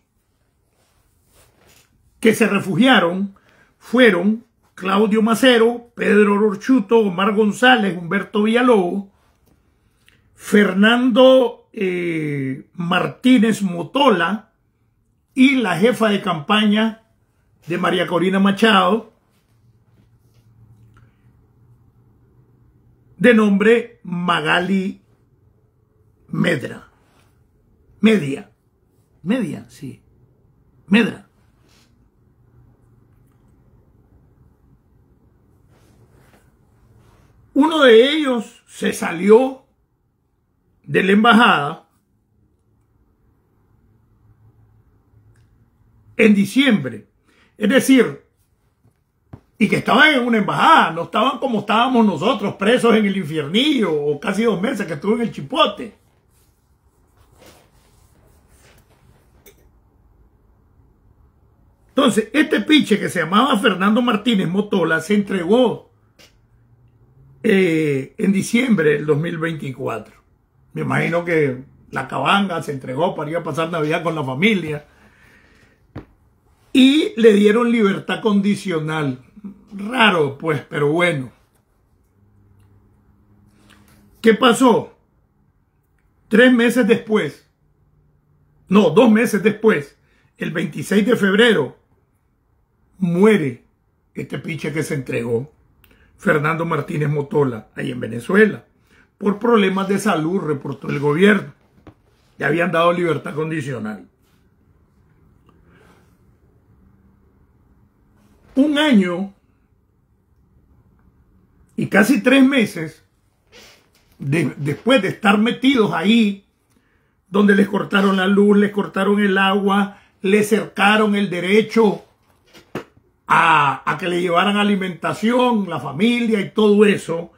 que se refugiaron fueron Claudio Macero, Pedro Orchuto, Omar González, Humberto Villalobos, Fernando Martínez Motola y la jefa de campaña de María Corina Machado, de nombre Magali Medra. Medra. Uno de ellos se salió de la embajada en diciembre. Es decir, y que estaban en una embajada, no estaban como estábamos nosotros, presos en el infiernillo, o casi 2 meses que estuve en el Chipote. Entonces, este piche que se llamaba Fernando Martínez Motola se entregó en diciembre del 2024. Me imagino que la cabanga se entregó para ir a pasar Navidad con la familia. Y le dieron libertad condicional. Raro, pues, pero bueno. ¿Qué pasó? 3 meses después, no, 2 meses después, el 26 de febrero, muere este piche que se entregó, Fernando Martínez Motola, ahí en Venezuela, por problemas de salud, reportó el gobierno. Le habían dado libertad condicional. 1 año y casi 3 meses después de estar metidos ahí, donde les cortaron la luz, les cortaron el agua, les cercaron el derecho a que le llevaran alimentación, la familia y todo eso,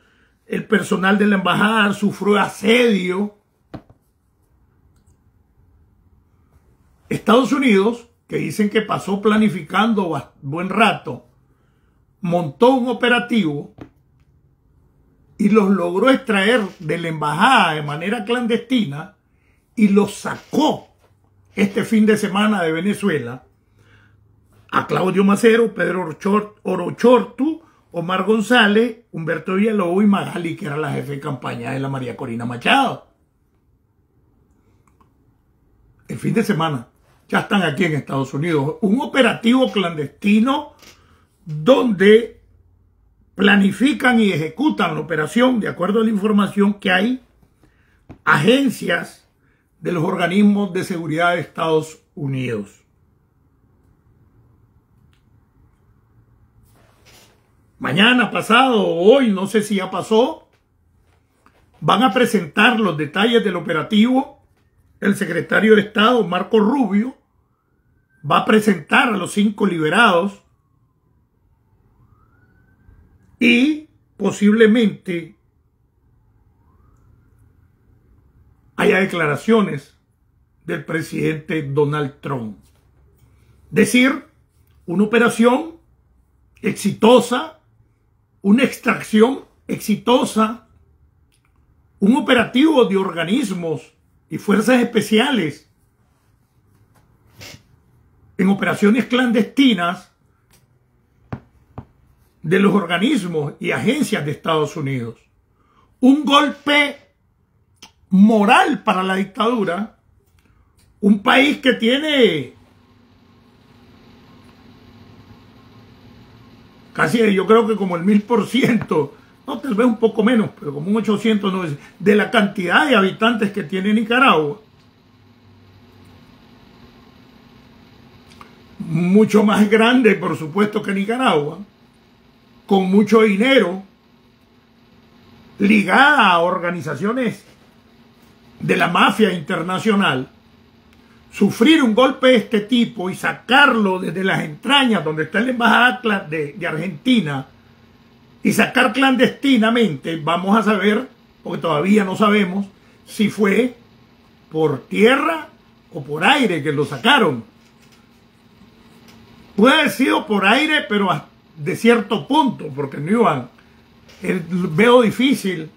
el personal de la embajada sufrió asedio. Estados Unidos, que dicen que pasó planificando buen rato, montó un operativo y los logró extraer de la embajada de manera clandestina y los sacó este fin de semana de Venezuela a Claudio Macero, Pedro Orochortu, Omar González, Humberto Villalobos y Magali, que era la jefe de campaña de la María Corina Machado. El fin de semana ya están aquí en Estados Unidos. Un operativo clandestino donde planifican y ejecutan la operación de acuerdo a la información que hay agencias de los organismos de seguridad de Estados Unidos. Mañana, pasado o hoy, no sé si ya pasó, van a presentar los detalles del operativo. El secretario de Estado, Marco Rubio, va a presentar a los 5 liberados y posiblemente haya declaraciones del presidente Donald Trump. Decir, una operación exitosa, una extracción exitosa, un operativo de organismos y fuerzas especiales en operaciones clandestinas de los organismos y agencias de Estados Unidos. Un golpe moral para la dictadura, un país que tiene casi, yo creo que como el 1000%, no, tal vez un poco menos, pero como un 800 de la cantidad de habitantes que tiene Nicaragua. Mucho más grande, por supuesto, que Nicaragua, con mucho dinero, ligada a organizaciones de la mafia internacional. Sufrir un golpe de este tipo y sacarlo desde las entrañas donde está la embajada de Argentina y sacar clandestinamente, vamos a saber, porque todavía no sabemos si fue por tierra o por aire que lo sacaron. Puede haber sido por aire, pero de cierto punto, porque no iban. Veo difícil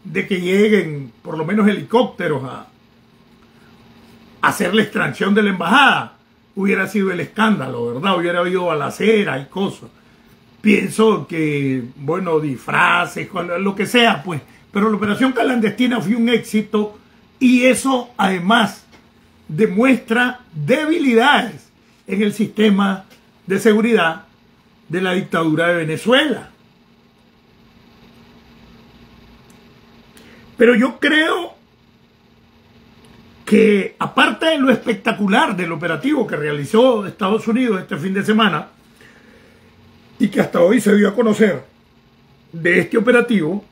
de que lleguen por lo menos helicópteros a hacer la extracción de la embajada. Hubiera sido el escándalo, ¿verdad? Hubiera habido balacera y cosas. Pienso que, bueno, disfraces, lo que sea, pues. Pero la operación clandestina fue un éxito y eso además demuestra debilidades en el sistema de seguridad de la dictadura de Venezuela. Pero yo creo que, aparte de lo espectacular del operativo que realizó Estados Unidos este fin de semana, y que hasta hoy se dio a conocer de este operativo,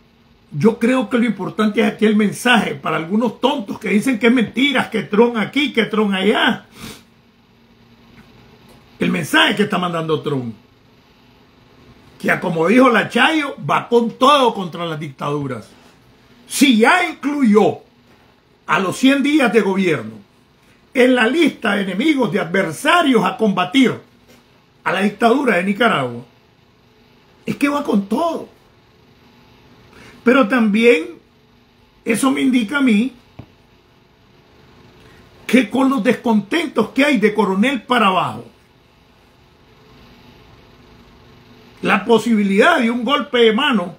yo creo que lo importante es aquí el mensaje para algunos tontos que dicen que es mentiras, que Trump aquí, que Trump allá. El mensaje que está mandando Trump, que como dijo la Chayo, va con todo contra las dictaduras. Si ya incluyó a los 100 días de gobierno en la lista de enemigos, de adversarios a combatir a la dictadura de Nicaragua, es que va con todo. Pero también eso me indica a mí que con los descontentos que hay de coronel para abajo, la posibilidad de un golpe de mano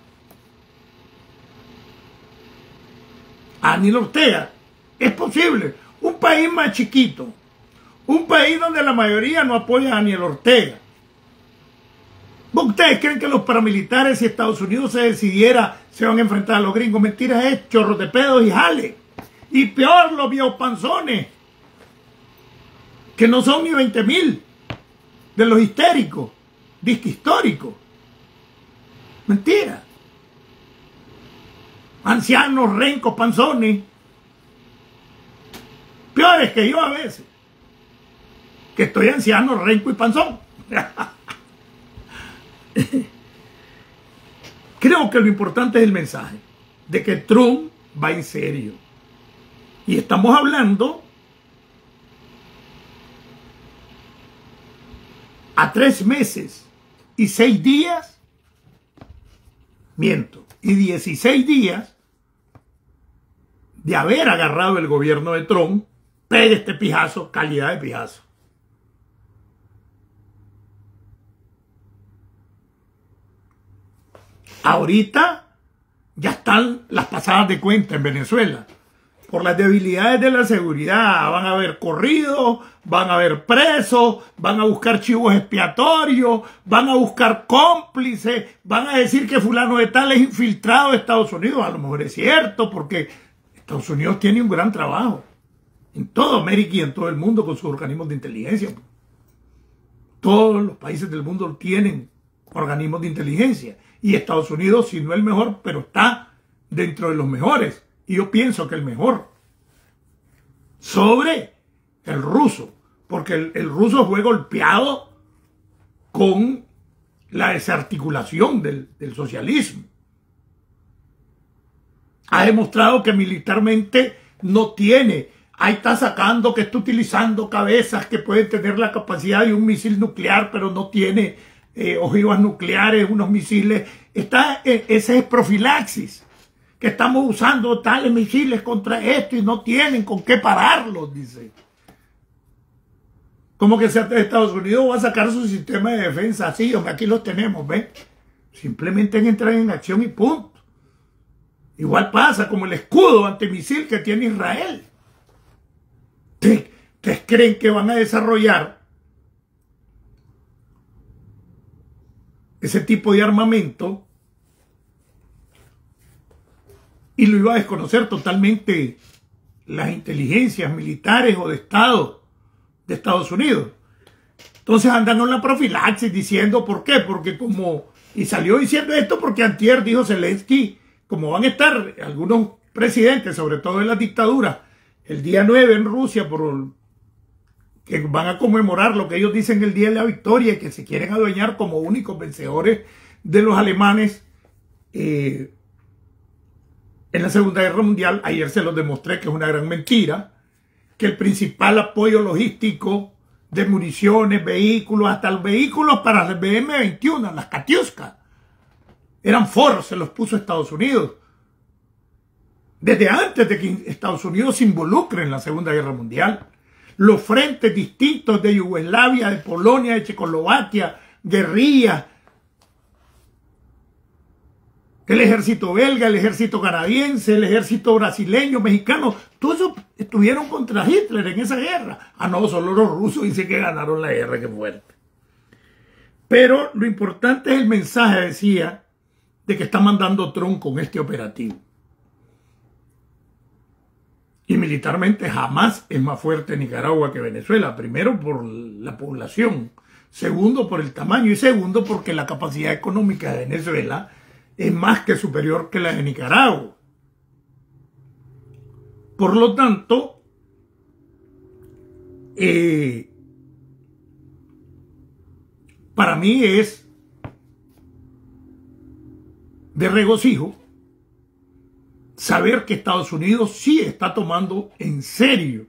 a Daniel Ortega es posible. Un país más chiquito, un país donde la mayoría no apoya a Daniel Ortega. ¿Ustedes creen que los paramilitares, si Estados Unidos se decidiera, se van a enfrentar a los gringos? Mentiras, es chorros de pedos y jale. Y peor, los viejos panzones, que no son ni 20,000 de los histéricos, disque históricos. Mentira. Ancianos, rencos, panzones. Peores que yo a veces, que estoy anciano, renco y panzón. Creo que lo importante es el mensaje de que Trump va en serio. Y estamos hablando a 3 meses y 6 días, y 16 días de haber agarrado el gobierno de Trump. Pegue este pijazo, calidad de pijazo. Ahorita ya están las pasadas de cuenta en Venezuela. Por las debilidades de la seguridad, van a haber corridos, van a haber presos, van a buscar chivos expiatorios, van a buscar cómplices, van a decir que fulano de tal es infiltrado de Estados Unidos. A lo mejor es cierto, porque Estados Unidos tiene un gran trabajo en toda América y en todo el mundo con sus organismos de inteligencia. Todos los países del mundo tienen organismos de inteligencia. Y Estados Unidos, si no el mejor, pero está dentro de los mejores. Y yo pienso que el mejor. Sobre el ruso. Porque el ruso fue golpeado con la desarticulación del socialismo. Ha demostrado que militarmente no tiene. Ahí está sacando que está utilizando cabezas que pueden tener la capacidad de un misil nuclear, pero no tiene ojivas nucleares, unos misiles. Esa es profilaxis, que estamos usando tales misiles contra esto y no tienen con qué pararlos, dice. Como que Estados Unidos va a sacar su sistema de defensa así, hombre, aquí los tenemos, ¿ven? Simplemente entran en acción y punto. Igual pasa como el escudo antimisil que tiene Israel. ¿Ustedes creen que van a desarrollar ese tipo de armamento y lo iba a desconocer totalmente las inteligencias militares o de Estado de Estados Unidos? Entonces andan en la profilaxis diciendo, ¿por qué? Porque y salió diciendo esto porque antier dijo Zelensky, como van a estar algunos presidentes, sobre todo en las dictaduras, el día 9 en Rusia, que van a conmemorar lo que ellos dicen el Día de la Victoria y que se quieren adueñar como únicos vencedores de los alemanes en la Segunda Guerra Mundial. Ayer se los demostré que es una gran mentira, que el principal apoyo logístico de municiones, vehículos, hasta los vehículos para las BM-21, las Katiuska, eran Ford, se los puso Estados Unidos. Desde antes de que Estados Unidos se involucre en la Segunda Guerra Mundial. Los frentes distintos de Yugoslavia, de Polonia, de Checoslovaquia, guerrillas, el ejército belga, el ejército canadiense, el ejército brasileño, mexicano, todos esos estuvieron contra Hitler en esa guerra. Ah, no, solo los rusos dicen que ganaron la guerra, qué fuerte. Pero lo importante es el mensaje, decía, de que está mandando Trump con este operativo. Y militarmente jamás es más fuerte Nicaragua que Venezuela. Primero por la población, segundo por el tamaño y segundo porque la capacidad económica de Venezuela es más que superior que la de Nicaragua. Por lo tanto, para mí es de regocijo saber que Estados Unidos sí está tomando en serio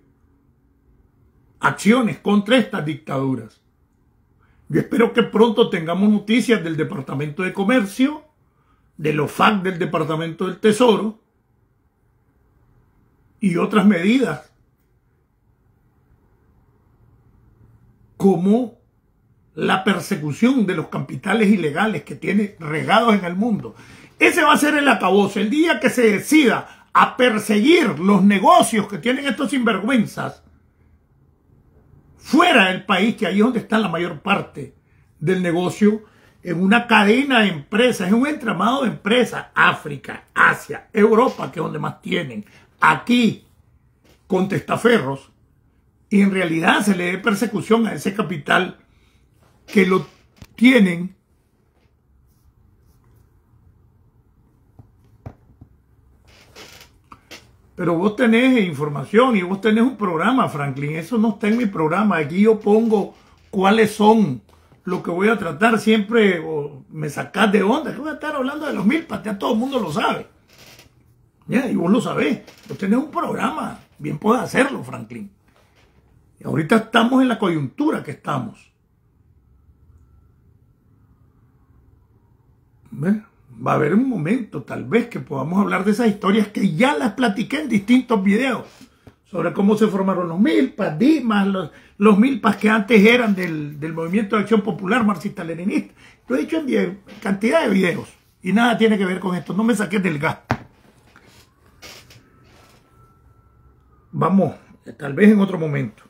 acciones contra estas dictaduras. Yo espero que pronto tengamos noticias del Departamento de Comercio, de los FAC del Departamento del Tesoro y otras medidas como la persecución de los capitales ilegales que tiene regados en el mundo. Ese va a ser el acabose. El día que se decida a perseguir los negocios que tienen estos sinvergüenzas fuera del país, que ahí es donde está la mayor parte del negocio, en una cadena de empresas, en un entramado de empresas, África, Asia, Europa, que es donde más tienen, aquí, con testaferros, y en realidad se le dé persecución a ese capital que lo tienen pero vos tenés información y vos tenés un programa, Franklin. Eso no está en mi programa. Aquí yo pongo cuáles son lo que voy a tratar. Siempre me sacás de onda. ¿Qué voy a estar hablando de los milpas? Ya todo el mundo lo sabe. ¿Ya? Y vos lo sabés. Vos tenés un programa. Bien podés hacerlo, Franklin. Y ahorita estamos en la coyuntura que estamos. ¿Ves? Va a haber un momento, tal vez, que podamos hablar de esas historias que ya las platiqué en distintos videos. Sobre cómo se formaron los milpas, Dimas, los milpas que antes eran del Movimiento de Acción Popular Marxista-Leninista. Lo he dicho en cantidad de videos. Y nada tiene que ver con esto. No me saqué del gas. Vamos, tal vez en otro momento.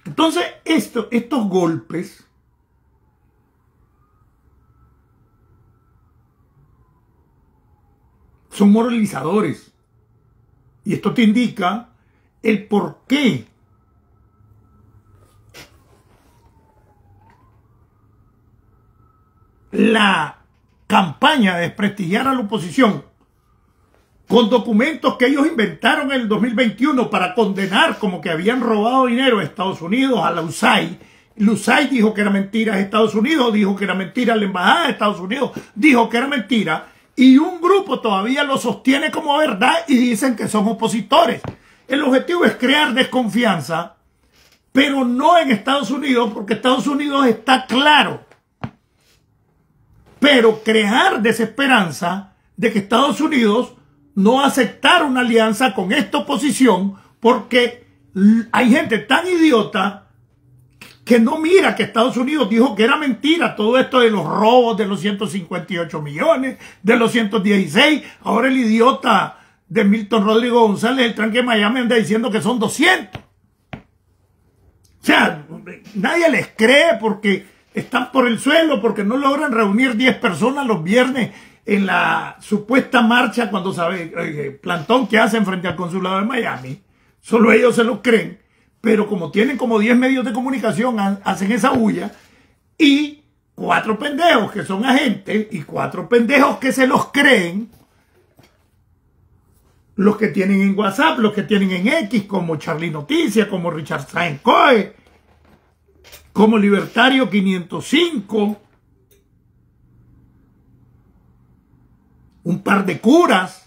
Entonces, estos golpes son moralizadores. Y esto te indica el por qué la campaña de desprestigiar a la oposición con documentos que ellos inventaron en el 2021 para condenar como que habían robado dinero a Estados Unidos, a la USAID. La USAID dijo que era mentira, Estados Unidos dijo que era mentira, la Embajada de Estados Unidos dijo que era mentira. Y un grupo todavía lo sostiene como verdad y dicen que son opositores. El objetivo es crear desconfianza, pero no en Estados Unidos, porque Estados Unidos está claro. Pero crear desesperanza de que Estados Unidos no aceptar una alianza con esta oposición, porque hay gente tan idiota que no mira que Estados Unidos dijo que era mentira todo esto de los robos de los 158 millones, de los 116. Ahora el idiota de Milton Rodrigo González, el tranque de Miami, anda diciendo que son 200. O sea, nadie les cree porque están por el suelo, porque no logran reunir 10 personas los viernes en la supuesta marcha, cuando plantón que hacen frente al consulado de Miami. Solo ellos se lo creen. Pero como tienen como 10 medios de comunicación, hacen esa bulla. Y 4 pendejos que son agentes y 4 pendejos que se los creen. Los que tienen en WhatsApp, los que tienen en X, como Charlie Noticias, como Richard Sainz Coe, como Libertario 505. Un par de curas.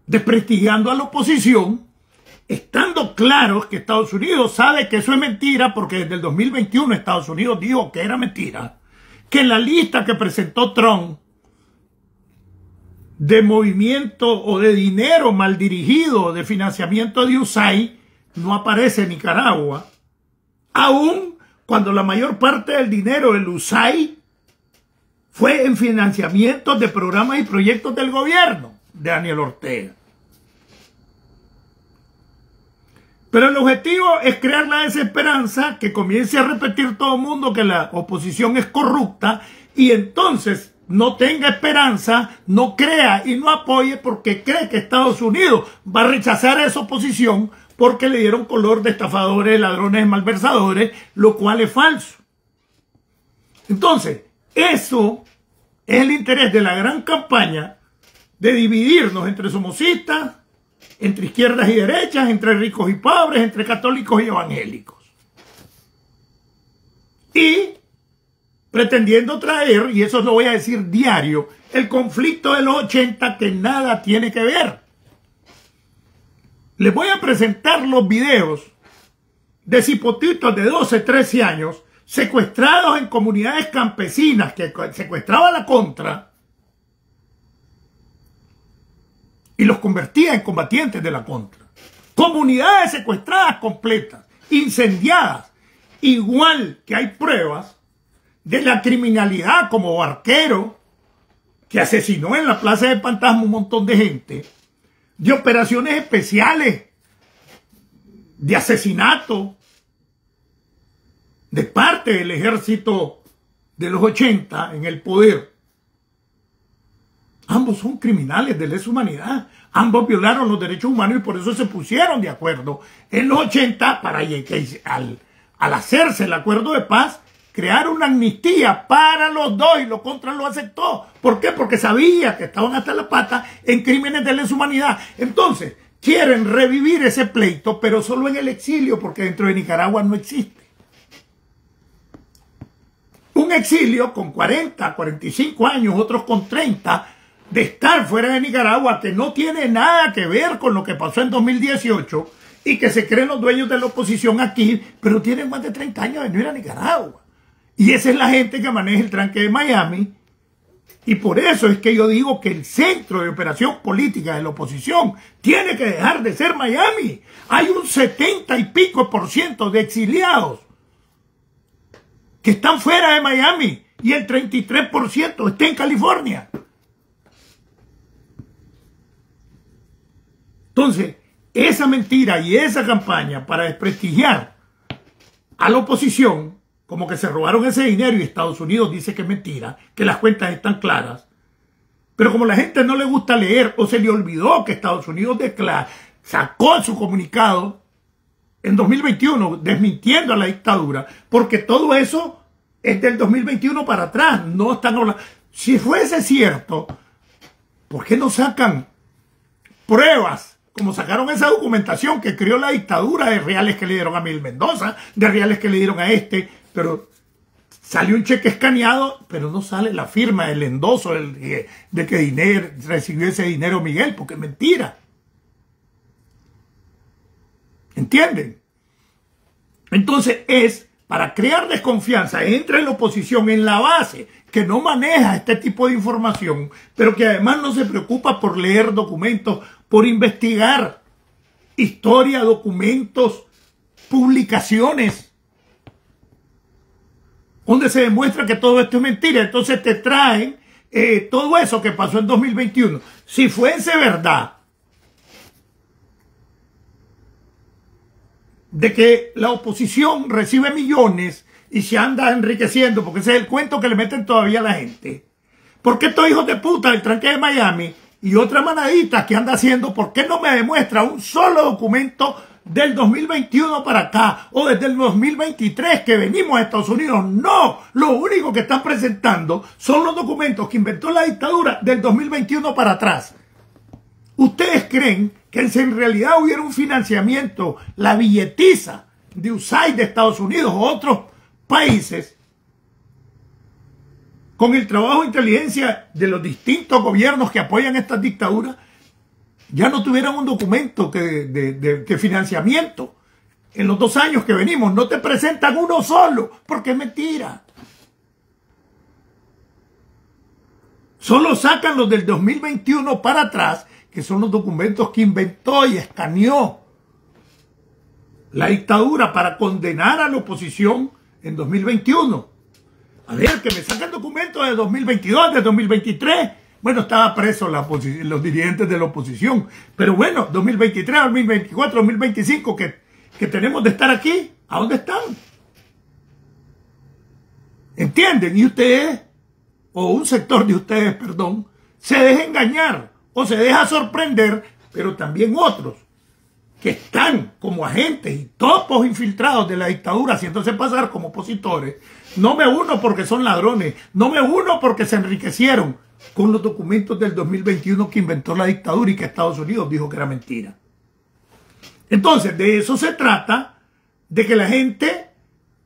Desprestigiando a la oposición, estando claros que Estados Unidos sabe que eso es mentira, porque desde el 2021 Estados Unidos dijo que era mentira, que en la lista que presentó Trump de movimiento o de dinero mal dirigido, de financiamiento de USAID, no aparece Nicaragua, aun cuando la mayor parte del dinero del USAID fue en financiamiento de programas y proyectos del gobierno de Daniel Ortega. Pero el objetivo es crear la desesperanza, que comience a repetir todo el mundo que la oposición es corrupta y entonces no tenga esperanza, no crea y no apoye porque cree que Estados Unidos va a rechazar a esa oposición porque le dieron color de estafadores, ladrones, malversadores, lo cual es falso. Entonces, eso es el interés de la gran campaña de dividirnos entre somocistas, entre izquierdas y derechas, entre ricos y pobres, entre católicos y evangélicos. Y pretendiendo traer, y eso lo voy a decir diario, el conflicto de los 80 que nada tiene que ver. Les voy a presentar los videos de cipotitos de 12, 13 años secuestrados en comunidades campesinas que secuestraba la Contra y los convertía en combatientes de la Contra. Comunidades secuestradas completas, incendiadas, igual que hay pruebas de la criminalidad como Barquero, que asesinó en la Plaza de Fantasma un montón de gente, de operaciones especiales, de asesinato, de parte del ejército de los 80 en el poder. Ambos son criminales de lesa humanidad. Ambos violaron los derechos humanos y por eso se pusieron de acuerdo en los 80 para que al hacerse el acuerdo de paz, crear una amnistía para los dos, y lo Contra lo aceptó. ¿Por qué? Porque sabía que estaban hasta la pata en crímenes de lesa humanidad. Entonces, quieren revivir ese pleito, pero solo en el exilio, porque dentro de Nicaragua no existe. Un exilio con 40, 45 años, otros con 30, de estar fuera de Nicaragua, que no tiene nada que ver con lo que pasó en 2018 y que se creen los dueños de la oposición aquí, pero tienen más de 30 años de no ir a Nicaragua. Y esa es la gente que maneja el tranque de Miami. Y por eso es que yo digo que el centro de operación política de la oposición tiene que dejar de ser Miami. Hay un 70 y pico % de exiliados que están fuera de Miami y el 33% está en California. Entonces, esa mentira y esa campaña para desprestigiar a la oposición, como que se robaron ese dinero y Estados Unidos dice que es mentira, que las cuentas están claras. Pero como a la gente no le gusta leer o se le olvidó que Estados Unidos sacó su comunicado en 2021 desmintiendo a la dictadura, porque todo eso es del 2021 para atrás, no están hablando. Si fuese cierto, ¿por qué no sacan pruebas? Como sacaron esa documentación que creó la dictadura, de reales que le dieron a Miguel Mendoza, de reales que le dieron a este, pero salió un cheque escaneado, pero no sale la firma, el endoso de que recibió ese dinero Miguel, porque es mentira. ¿Entienden? Entonces es para crear desconfianza entre la oposición en la base que no maneja este tipo de información, pero que además no se preocupa por leer documentos, por investigar historia, documentos, publicaciones, donde se demuestra que todo esto es mentira. Entonces te traen todo eso que pasó en 2021. Si fuese verdad de que la oposición recibe millones y se anda enriqueciendo, porque ese es el cuento que le meten todavía a la gente. ¿Por qué estos hijos de puta del tranque de Miami y otra manadita que anda haciendo, por qué no me demuestra un solo documento del 2021 para acá, o desde el 2023 que venimos a Estados Unidos? No, lo único que están presentando son los documentos que inventó la dictadura del 2021 para atrás. ¿Ustedes creen que si en realidad hubiera un financiamiento, la billetiza de USAID de Estados Unidos o otros países, con el trabajo de inteligencia de los distintos gobiernos que apoyan estas dictaduras, ya no tuvieran un documento de financiamiento? En los 2 años que venimos no te presentan uno solo, porque es mentira. Solo sacan los del 2021 para atrás, que son los documentos que inventó y escaneó la dictadura para condenar a la oposición en 2021. A ver, que me sacan documentos de 2022, de 2023. Bueno, estaba preso los dirigentes de la oposición. Pero bueno, 2023, 2024, 2025, que tenemos de estar aquí, ¿a dónde están? ¿Entienden? Y ustedes, o un sector de ustedes, perdón, se deja engañar o se deja sorprender, pero también otros que están como agentes y topos infiltrados de la dictadura haciéndose pasar como opositores, no me uno porque son ladrones, no me uno porque se enriquecieron con los documentos del 2021 que inventó la dictadura y que Estados Unidos dijo que era mentira. Entonces, de eso se trata, de que la gente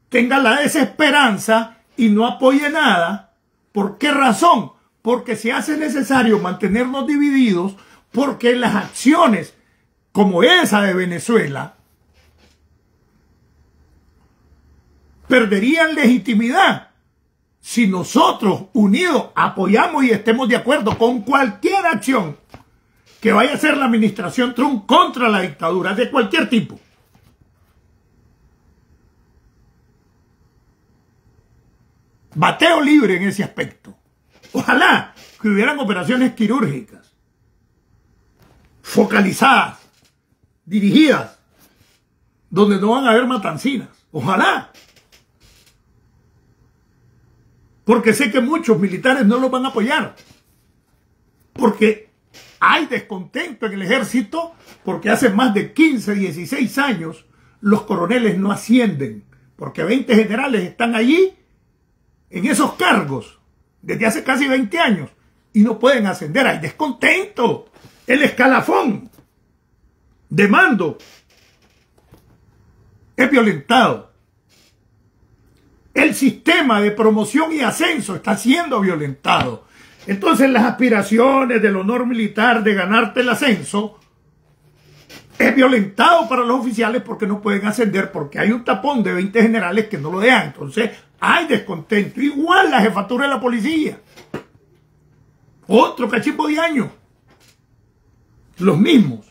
tenga la desesperanza y no apoye nada. ¿Por qué razón? Porque se hace necesario mantenernos divididos, porque las acciones como esa de Venezuela perderían legitimidad si nosotros unidos apoyamos y estemos de acuerdo con cualquier acción que vaya a hacer la administración Trump contra la dictadura de cualquier tipo. Bateo libre en ese aspecto. Ojalá que hubieran operaciones quirúrgicas, focalizadas, dirigidas, donde no van a haber matancinas. Ojalá. Porque sé que muchos militares no los van a apoyar. Porque hay descontento en el ejército, porque hace más de 15, 16 años los coroneles no ascienden, porque 20 generales están allí en esos cargos desde hace casi 20 años y no pueden ascender. Hay descontento. El escalafón de mando es violentado. El sistema de promoción y ascenso está siendo violentado. Entonces las aspiraciones del honor militar de ganarte el ascenso es violentado para los oficiales porque no pueden ascender, porque hay un tapón de 20 generales que no lo dejan. Entonces hay descontento. Igual la jefatura de la policía. Otro cachimbo de años. Los mismos.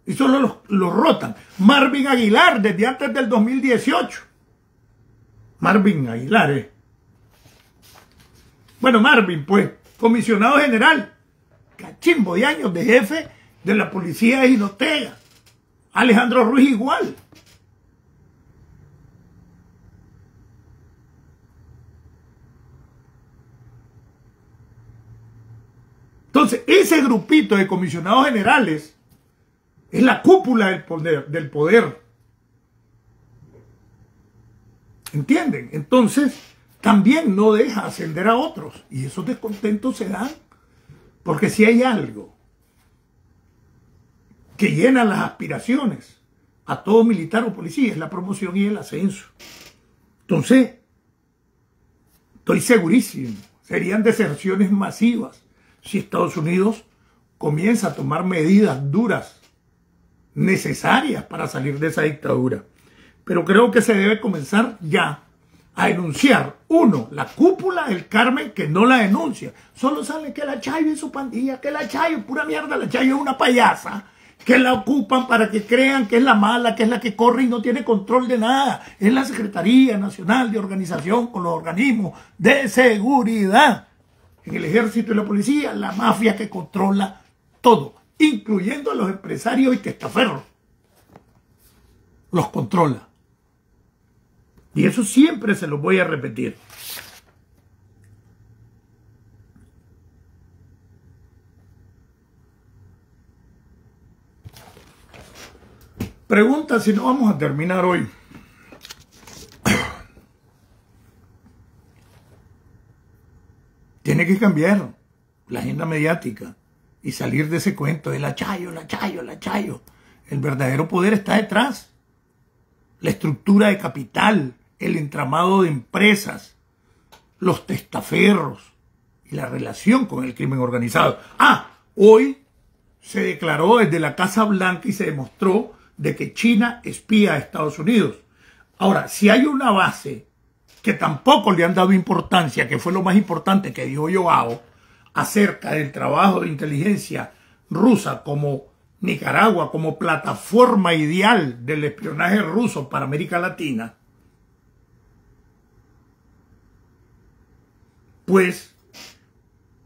Y solo los rotan. Marvin Aguilar, desde antes del 2018. Marvin Aguilar, Bueno, Marvin, pues, comisionado general. Cachimbo de años de jefe de la policía de Jinotega. Alejandro Ruiz igual. Entonces, ese grupito de comisionados generales es la cúpula del poder. ¿Entienden? Entonces, también no deja ascender a otros. Y esos descontentos se dan. Porque si hay algo que llena las aspiraciones a todo militar o policía, es la promoción y el ascenso. Entonces, estoy segurísimo, serían deserciones masivas si Estados Unidos comienza a tomar medidas duras, necesarias para salir de esa dictadura. Pero creo que se debe comenzar ya a denunciar. Uno, la cúpula del Carmen, que no la denuncia. Solo sale que la Chayo y su pandilla, que la Chayo, pura mierda, la Chayo es una payasa, que la ocupan para que crean que es la mala, que es la que corre y no tiene control de nada. Es la Secretaría Nacional de Organización con los organismos de seguridad. En el ejército y la policía, la mafia que controla todo, incluyendo a los empresarios y testaferros. Los controla. Y eso siempre se lo voy a repetir. Pregunta si no vamos a terminar hoy. Tiene que cambiar la agenda mediática y salir de ese cuento de la Chayo, la Chayo, la Chayo. El verdadero poder está detrás. La estructura de capital, el entramado de empresas, los testaferros y la relación con el crimen organizado. Hoy se declaró desde la Casa Blanca y se demostró de que China espía a Estados Unidos. Ahora, si hay una base que tampoco le han dado importancia, que fue lo más importante que dijo Joao, acerca del trabajo de inteligencia rusa como Nicaragua, como plataforma ideal del espionaje ruso para América Latina, pues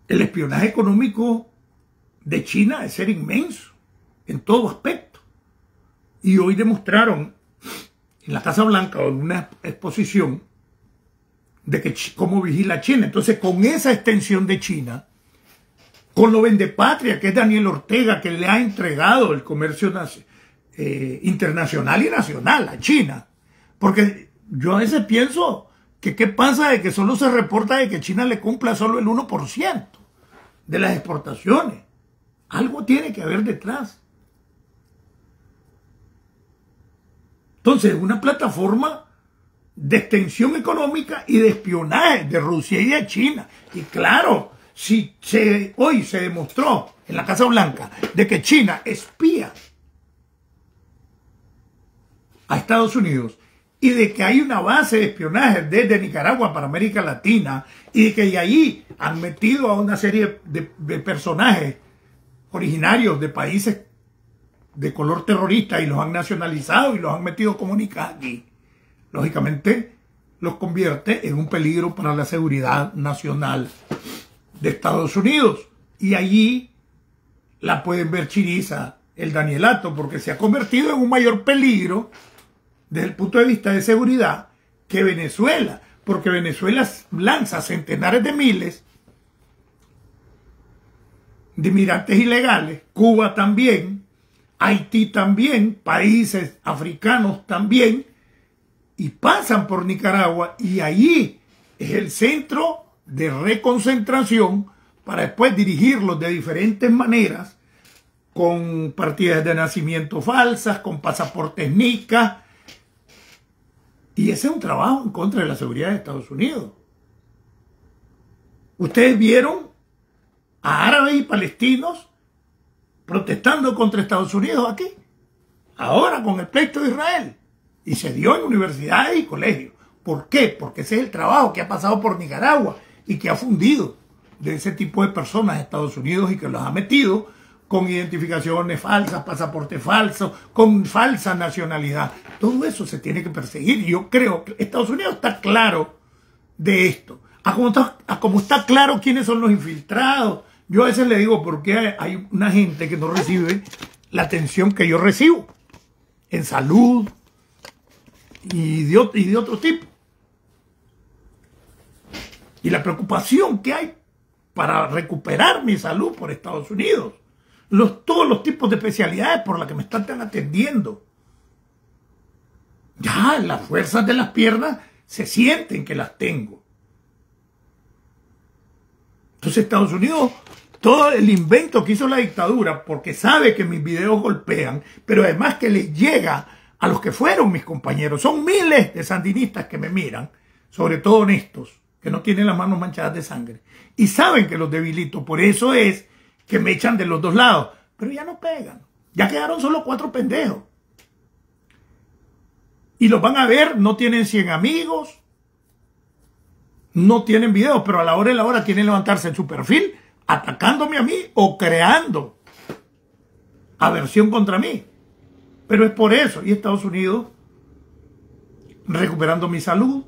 el espionaje económico de China debe ser inmenso en todo aspecto. Y hoy demostraron en la Casa Blanca, en una exposición, de que cómo vigila China. Entonces, con esa extensión de China, con lo vendepatria que es Daniel Ortega, que le ha entregado el comercio internacional y nacional, a China. Porque yo a veces pienso que qué pasa de que solo se reporta de que China le cumpla solo el 1% de las exportaciones. Algo tiene que haber detrás. Entonces, una plataforma de extensión económica y de espionaje de Rusia y de China. Y claro, si hoy se demostró en la Casa Blanca de que China espía a Estados Unidos y de que hay una base de espionaje desde Nicaragua para América Latina y de que de ahí han metido a una serie de personajes originarios de países de color terrorista y los han nacionalizado y los han metido como aquí, lógicamente los convierte en un peligro para la seguridad nacional de Estados Unidos. Y allí la pueden ver Chiriza, el Danielato, porque se ha convertido en un mayor peligro desde el punto de vista de seguridad que Venezuela, porque Venezuela lanza centenares de miles de migrantes ilegales, Cuba también, Haití también, países africanos también, y pasan por Nicaragua, y allí es el centro de reconcentración para después dirigirlos de diferentes maneras, con partidas de nacimiento falsas, con pasaportes nicas, y ese es un trabajo en contra de la seguridad de Estados Unidos. Ustedes vieron a árabes y palestinos protestando contra Estados Unidos aquí, ahora con el pleito de Israel, y se dio en universidades y colegios. ¿Por qué? Porque ese es el trabajo que ha pasado por Nicaragua y que ha fundido de ese tipo de personas a Estados Unidos y que los ha metido con identificaciones falsas, pasaportes falsos, con falsa nacionalidad. Todo eso se tiene que perseguir, y yo creo que Estados Unidos está claro de esto. A como está claro quiénes son los infiltrados. Yo a veces le digo, ¿por qué hay una gente que no recibe la atención que yo recibo en salud y de otro tipo? Y la preocupación que hay para recuperar mi salud por Estados Unidos. Todos los tipos de especialidades por las que me están atendiendo. Ya las fuerzas de las piernas se sienten que las tengo. Entonces Estados Unidos, todo el invento que hizo la dictadura, porque sabe que mis videos golpean, pero además que les llega a los que fueron mis compañeros. Son miles de sandinistas que me miran, sobre todo honestos, que no tienen las manos manchadas de sangre, y saben que los debilito. Por eso es que me echan de los dos lados, pero ya no pegan. Ya quedaron solo 4 pendejos. Y los van a ver, no tienen 100 amigos, no tienen videos, pero a la hora de la hora quieren levantarse en su perfil atacándome a mí o creando aversión contra mí. Pero es por eso. Y Estados Unidos recuperando mi salud,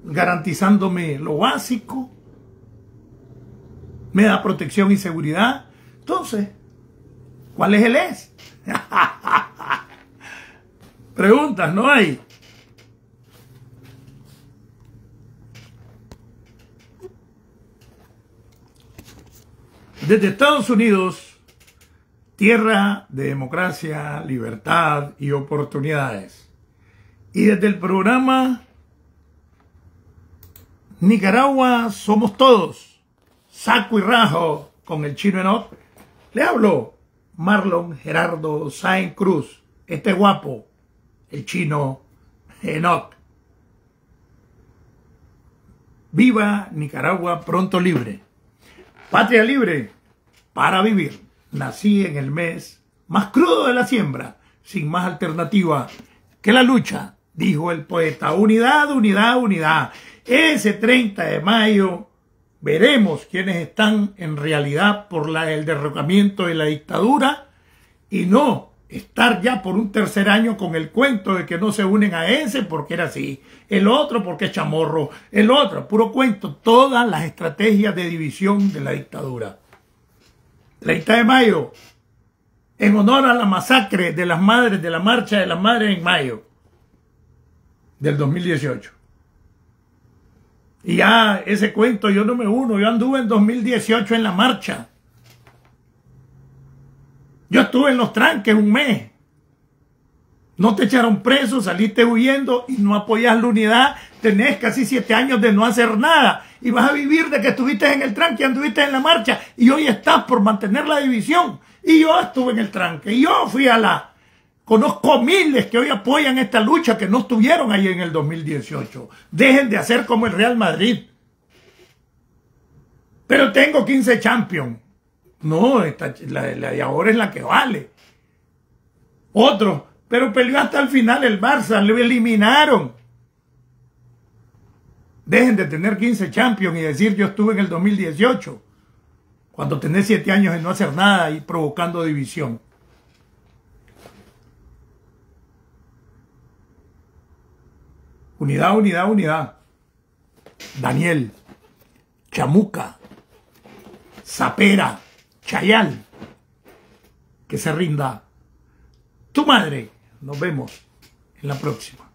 garantizándome lo básico, me da protección y seguridad. Entonces, ¿cuál es el es? Preguntas no hay. Desde Estados Unidos, tierra de democracia, libertad y oportunidades. Y desde el programa Nicaragua Somos Todos, saco y rajo con el chino Enoch, le hablo Marlon Gerardo Sáenz Cruz, este guapo, el chino Enoch. Viva Nicaragua pronto libre. Patria libre para vivir. Nací en el mes más crudo de la siembra, sin más alternativa que la lucha, dijo el poeta. Unidad, unidad, unidad. Ese 30 de mayo veremos quiénes están en realidad por el derrocamiento de la dictadura y no estar ya por un tercer año con el cuento de que no se unen a ese porque era así, el otro porque es chamorro, el otro, puro cuento, todas las estrategias de división de la dictadura. 30 de mayo, en honor a la masacre de las madres, de la marcha de las madres en mayo del 2018. Y ya ese cuento yo no me uno, yo anduve en 2018 en la marcha. Yo estuve en los tranques un mes, No te echaron preso, saliste huyendo y no apoyas la unidad. Tenés casi 7 años de no hacer nada. Y vas a vivir de que estuviste en el tranque, anduviste en la marcha. Y hoy estás por mantener la división. Y yo estuve en el tranque. Y yo fui a la... Conozco miles que hoy apoyan esta lucha que no estuvieron ahí en el 2018. Dejen de hacer como el Real Madrid. Pero tengo 15 Champions. No, la de ahora es la que vale. Otro. Pero peleó hasta el final el Barça, lo eliminaron. Dejen de tener 15 Champions y decir yo estuve en el 2018, cuando tenés 7 años de no hacer nada y provocando división. Unidad, unidad, unidad. Daniel, Chamuca, Zapera, Chayal, que se rinda. Tu madre. Nos vemos en la próxima.